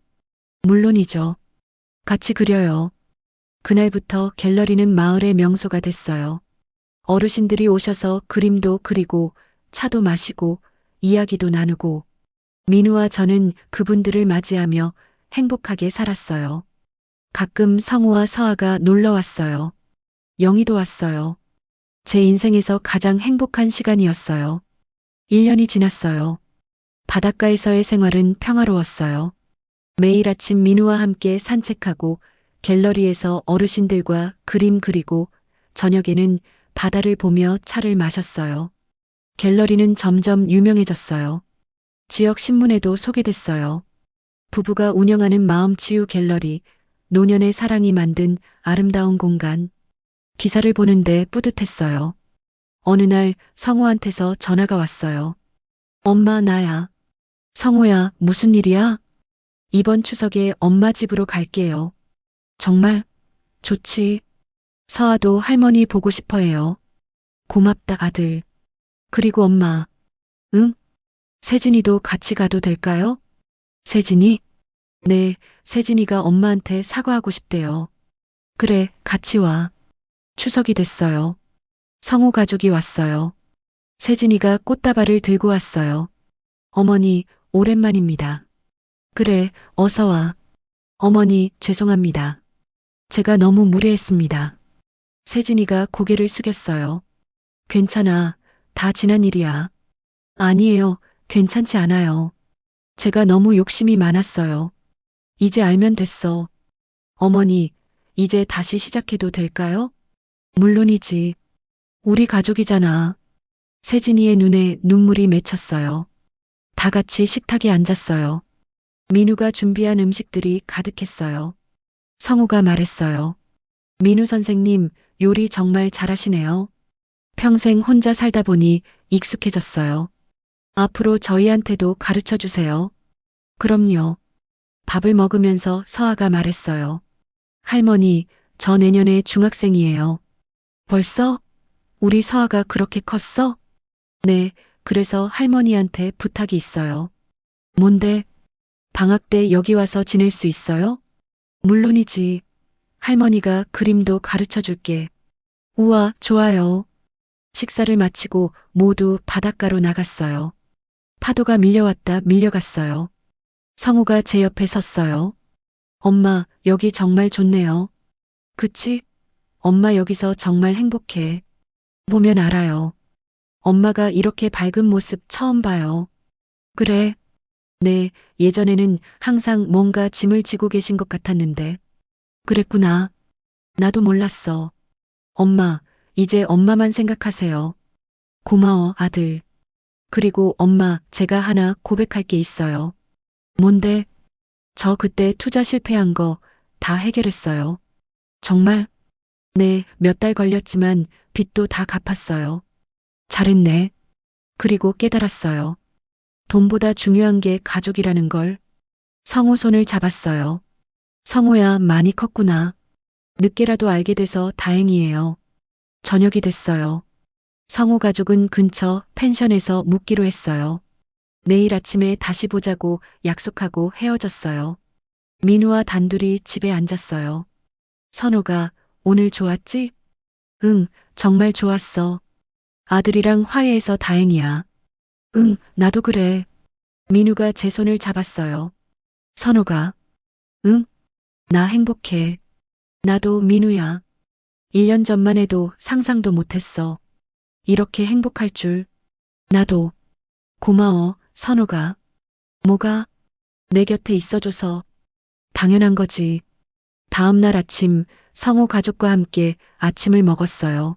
물론이죠. 같이 그려요. 그날부터 갤러리는 마을의 명소가 됐어요. 어르신들이 오셔서 그림도 그리고 차도 마시고 이야기도 나누고 민우와 저는 그분들을 맞이하며 행복하게 살았어요. 가끔 성우와 서아가 놀러 왔어요. 영희도 왔어요. 제 인생에서 가장 행복한 시간이었어요. 1년이 지났어요. 바닷가에서의 생활은 평화로웠어요. 매일 아침 민우와 함께 산책하고 갤러리에서 어르신들과 그림 그리고 저녁에는 바다를 보며 차를 마셨어요. 갤러리는 점점 유명해졌어요. 지역 신문에도 소개됐어요. 부부가 운영하는 마음치유 갤러리, 노년의 사랑이 만든 아름다운 공간. 기사를 보는데 뿌듯했어요. 어느 날 성우한테서 전화가 왔어요. 엄마, 나야. 성우야, 무슨 일이야? 이번 추석에 엄마 집으로 갈게요. 정말? 좋지. 서아도 할머니 보고 싶어 해요. 고맙다, 아들. 그리고 엄마. 응? 세진이도 같이 가도 될까요? 세진이? 네, 세진이가 엄마한테 사과하고 싶대요. 그래, 같이 와. 추석이 됐어요. 성우 가족이 왔어요. 세진이가 꽃다발을 들고 왔어요. 어머니, 오랜만입니다. 그래, 어서 와. 어머니, 죄송합니다. 제가 너무 무례했습니다. 세진이가 고개를 숙였어요. 괜찮아. 다 지난 일이야. 아니에요. 괜찮지 않아요. 제가 너무 욕심이 많았어요. 이제 알면 됐어. 어머니, 이제 다시 시작해도 될까요? 물론이지. 우리 가족이잖아. 세진이의 눈에 눈물이 맺혔어요. 다 같이 식탁에 앉았어요. 민우가 준비한 음식들이 가득했어요. 성우가 말했어요. 민우 선생님, 요리 정말 잘하시네요. 평생 혼자 살다 보니 익숙해졌어요. 앞으로 저희한테도 가르쳐 주세요. 그럼요. 밥을 먹으면서 서아가 말했어요. 할머니, 저 내년에 중학생이에요. 벌써? 우리 서아가 그렇게 컸어? 네, 그래서 할머니한테 부탁이 있어요. 뭔데? 방학 때 여기 와서 지낼 수 있어요? 물론이지. 할머니가 그림도 가르쳐 줄게. 우와, 좋아요. 식사를 마치고 모두 바닷가로 나갔어요. 파도가 밀려왔다 밀려갔어요. 성우가 제 옆에 섰어요. 엄마, 여기 정말 좋네요. 그치? 엄마 여기서 정말 행복해. 보면 알아요. 엄마가 이렇게 밝은 모습 처음 봐요. 그래. 네, 예전에는 항상 뭔가 짐을 지고 계신 것 같았는데. 그랬구나. 나도 몰랐어. 엄마, 이제 엄마만 생각하세요. 고마워, 아들. 그리고 엄마, 제가 하나 고백할 게 있어요. 뭔데? 저 그때 투자 실패한 거 다 해결했어요. 정말? 네, 몇 달 걸렸지만 빚도 다 갚았어요. 잘했네. 그리고 깨달았어요. 돈보다 중요한 게 가족이라는 걸. 성우 손을 잡았어요. 성우야, 많이 컸구나. 늦게라도 알게 돼서 다행이에요. 저녁이 됐어요. 성우 가족은 근처 펜션에서 묵기로 했어요. 내일 아침에 다시 보자고 약속하고 헤어졌어요. 민우와 단둘이 집에 앉았어요. 선우가 오늘 좋았지? 응, 정말 좋았어. 아들이랑 화해해서 다행이야. 응, 나도 그래. 민우가 제 손을 잡았어요. 선우가 응, 나 행복해. 나도 민우야. 1년 전만 해도 상상도 못했어. 이렇게 행복할 줄. 나도. 고마워, 선우가. 뭐가? 내 곁에 있어줘서. 당연한 거지. 다음 날 아침 성우 가족과 함께 아침을 먹었어요.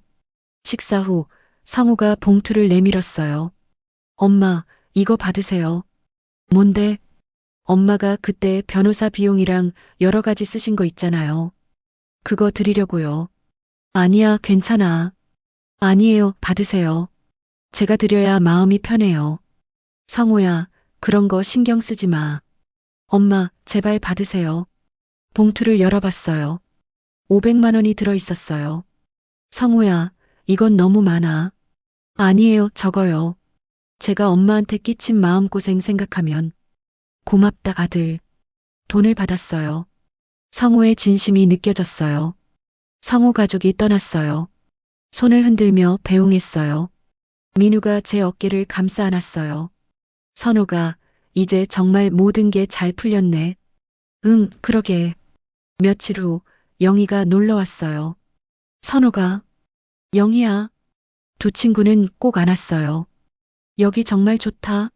식사 후 성우가 봉투를 내밀었어요. 엄마, 이거 받으세요. 뭔데? 엄마가 그때 변호사 비용이랑 여러 가지 쓰신 거 있잖아요. 그거 드리려고요. 아니야, 괜찮아. 아니에요, 받으세요. 제가 드려야 마음이 편해요. 성우야, 그런 거 신경 쓰지 마. 엄마, 제발 받으세요. 봉투를 열어봤어요. 500만 원이 들어 있었어요. 성우야, 이건 너무 많아. 아니에요, 적어요. 제가 엄마한테 끼친 마음고생 생각하면. 고맙다, 아들. 돈을 받았어요. 성우의 진심이 느껴졌어요. 성우 가족이 떠났어요. 손을 흔들며 배웅했어요. 민우가 제 어깨를 감싸 안았어요. 선우가 이제 정말 모든 게 잘 풀렸네. 응, 그러게. 며칠 후 영희가 놀러 왔어요. 선우가 영희야. 두 친구는 꼭 안았어요. 여기 정말 좋다.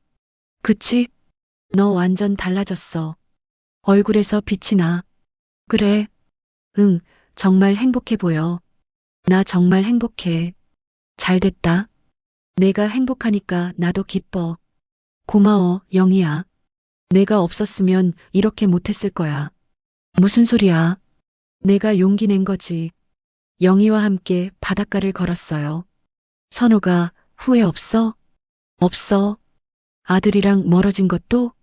그치? 너 완전 달라졌어. 얼굴에서 빛이 나. 그래. 응, 정말 행복해 보여. 나 정말 행복해. 잘 됐다. 내가 행복하니까 나도 기뻐. 고마워, 영희야. 내가 없었으면 이렇게 못했을 거야. 무슨 소리야? 내가 용기 낸 거지. 영희와 함께 바닷가를 걸었어요. 선우가 후회 없어? 없어. 아들이랑 멀어진 것도?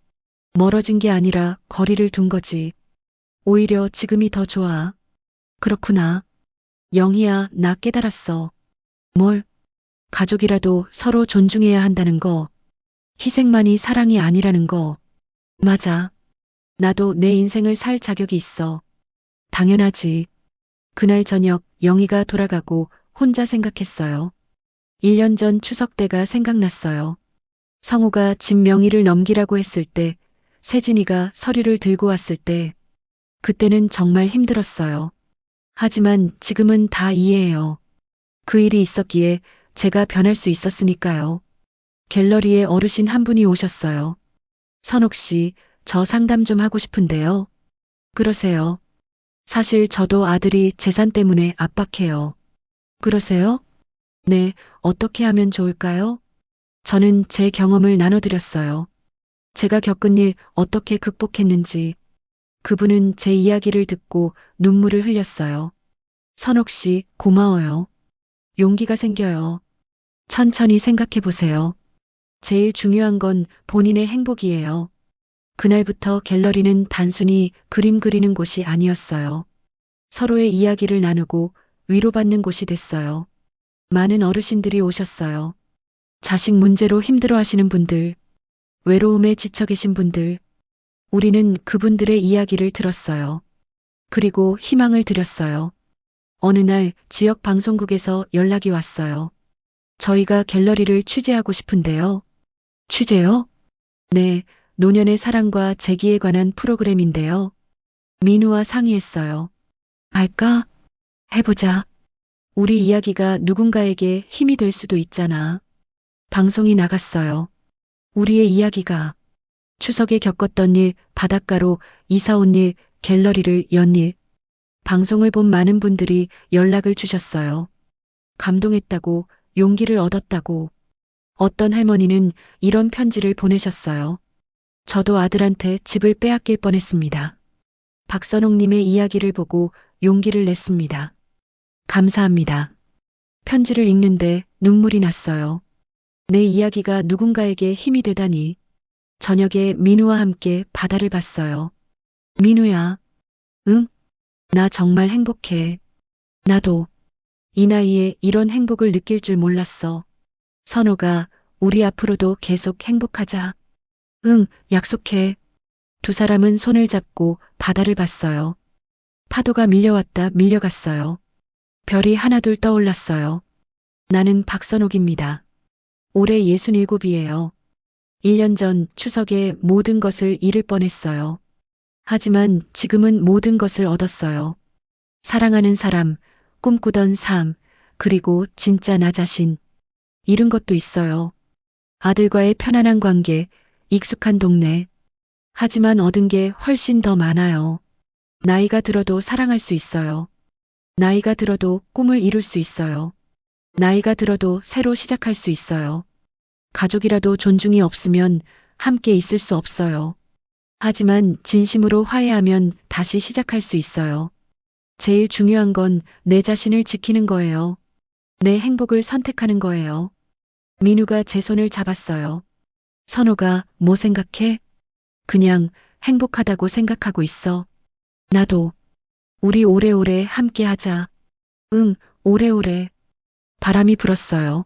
멀어진 게 아니라 거리를 둔 거지. 오히려 지금이 더 좋아. 그렇구나. 영희야, 나 깨달았어. 뭘? 가족이라도 서로 존중해야 한다는 거. 희생만이 사랑이 아니라는 거. 맞아. 나도 내 인생을 살 자격이 있어. 당연하지. 그날 저녁 영희가 돌아가고 혼자 생각했어요. 1년 전 추석 때가 생각났어요. 성우가 집 명의를 넘기라고 했을 때, 세진이가 서류를 들고 왔을 때, 그때는 정말 힘들었어요. 하지만 지금은 다 이해해요. 그 일이 있었기에 제가 변할 수 있었으니까요. 갤러리에 어르신 한 분이 오셨어요. 선옥 씨, 저 상담 좀 하고 싶은데요. 그러세요. 사실 저도 아들이 재산 때문에 압박해요. 그러세요? 네, 어떻게 하면 좋을까요? 저는 제 경험을 나눠드렸어요. 제가 겪은 일 어떻게 극복했는지. 그분은 제 이야기를 듣고 눈물을 흘렸어요. 선옥 씨, 고마워요. 용기가 생겨요. 천천히 생각해 보세요. 제일 중요한 건 본인의 행복이에요. 그날부터 갤러리는 단순히 그림 그리는 곳이 아니었어요. 서로의 이야기를 나누고 위로받는 곳이 됐어요. 많은 어르신들이 오셨어요. 자식 문제로 힘들어 하시는 분들, 외로움에 지쳐 계신 분들, 우리는 그분들의 이야기를 들었어요. 그리고 희망을 드렸어요. 어느 날 지역 방송국에서 연락이 왔어요. 저희가 갤러리를 취재하고 싶은데요. 취재요? 네, 노년의 사랑과 재기에 관한 프로그램인데요. 민우와 상의했어요. 할까? 해보자. 우리 이야기가 누군가에게 힘이 될 수도 있잖아. 방송이 나갔어요. 우리의 이야기가 추석에 겪었던 일, 바닷가로 이사 온 일, 갤러리를 연 일. 방송을 본 많은 분들이 연락을 주셨어요. 감동했다고, 용기를 얻었다고. 어떤 할머니는 이런 편지를 보내셨어요. 저도 아들한테 집을 빼앗길 뻔했습니다. 박선옥님의 이야기를 보고 용기를 냈습니다. 감사합니다. 편지를 읽는데 눈물이 났어요. 내 이야기가 누군가에게 힘이 되다니. 저녁에 민우와 함께 바다를 봤어요. 민우야. 응? 나 정말 행복해. 나도. 이 나이에 이런 행복을 느낄 줄 몰랐어. 선호가 우리 앞으로도 계속 행복하자. 응, 약속해. 두 사람은 손을 잡고 바다를 봤어요. 파도가 밀려왔다 밀려갔어요. 별이 하나둘 떠올랐어요. 나는 박선옥입니다. 올해 67이에요. 1년 전 추석에 모든 것을 잃을 뻔했어요. 하지만 지금은 모든 것을 얻었어요. 사랑하는 사람, 꿈꾸던 삶, 그리고 진짜 나 자신. 잃은 것도 있어요. 아들과의 편안한 관계, 익숙한 동네. 하지만 얻은 게 훨씬 더 많아요. 나이가 들어도 사랑할 수 있어요. 나이가 들어도 꿈을 이룰 수 있어요. 나이가 들어도 새로 시작할 수 있어요. 가족이라도 존중이 없으면 함께 있을 수 없어요. 하지만 진심으로 화해하면 다시 시작할 수 있어요. 제일 중요한 건 내 자신을 지키는 거예요. 내 행복을 선택하는 거예요. 민우가 제 손을 잡았어요. 선호가 뭐 생각해? 그냥 행복하다고 생각하고 있어. 나도. 우리 오래오래 함께 하자. 응, 오래오래. 바람이 불었어요.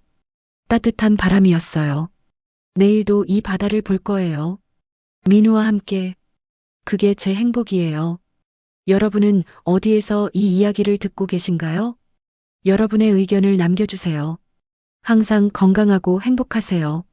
따뜻한 바람이었어요. 내일도 이 바다를 볼 거예요. 민우와 함께. 그게 제 행복이에요. 여러분은 어디에서 이 이야기를 듣고 계신가요? 여러분의 의견을 남겨주세요. 항상 건강하고 행복하세요.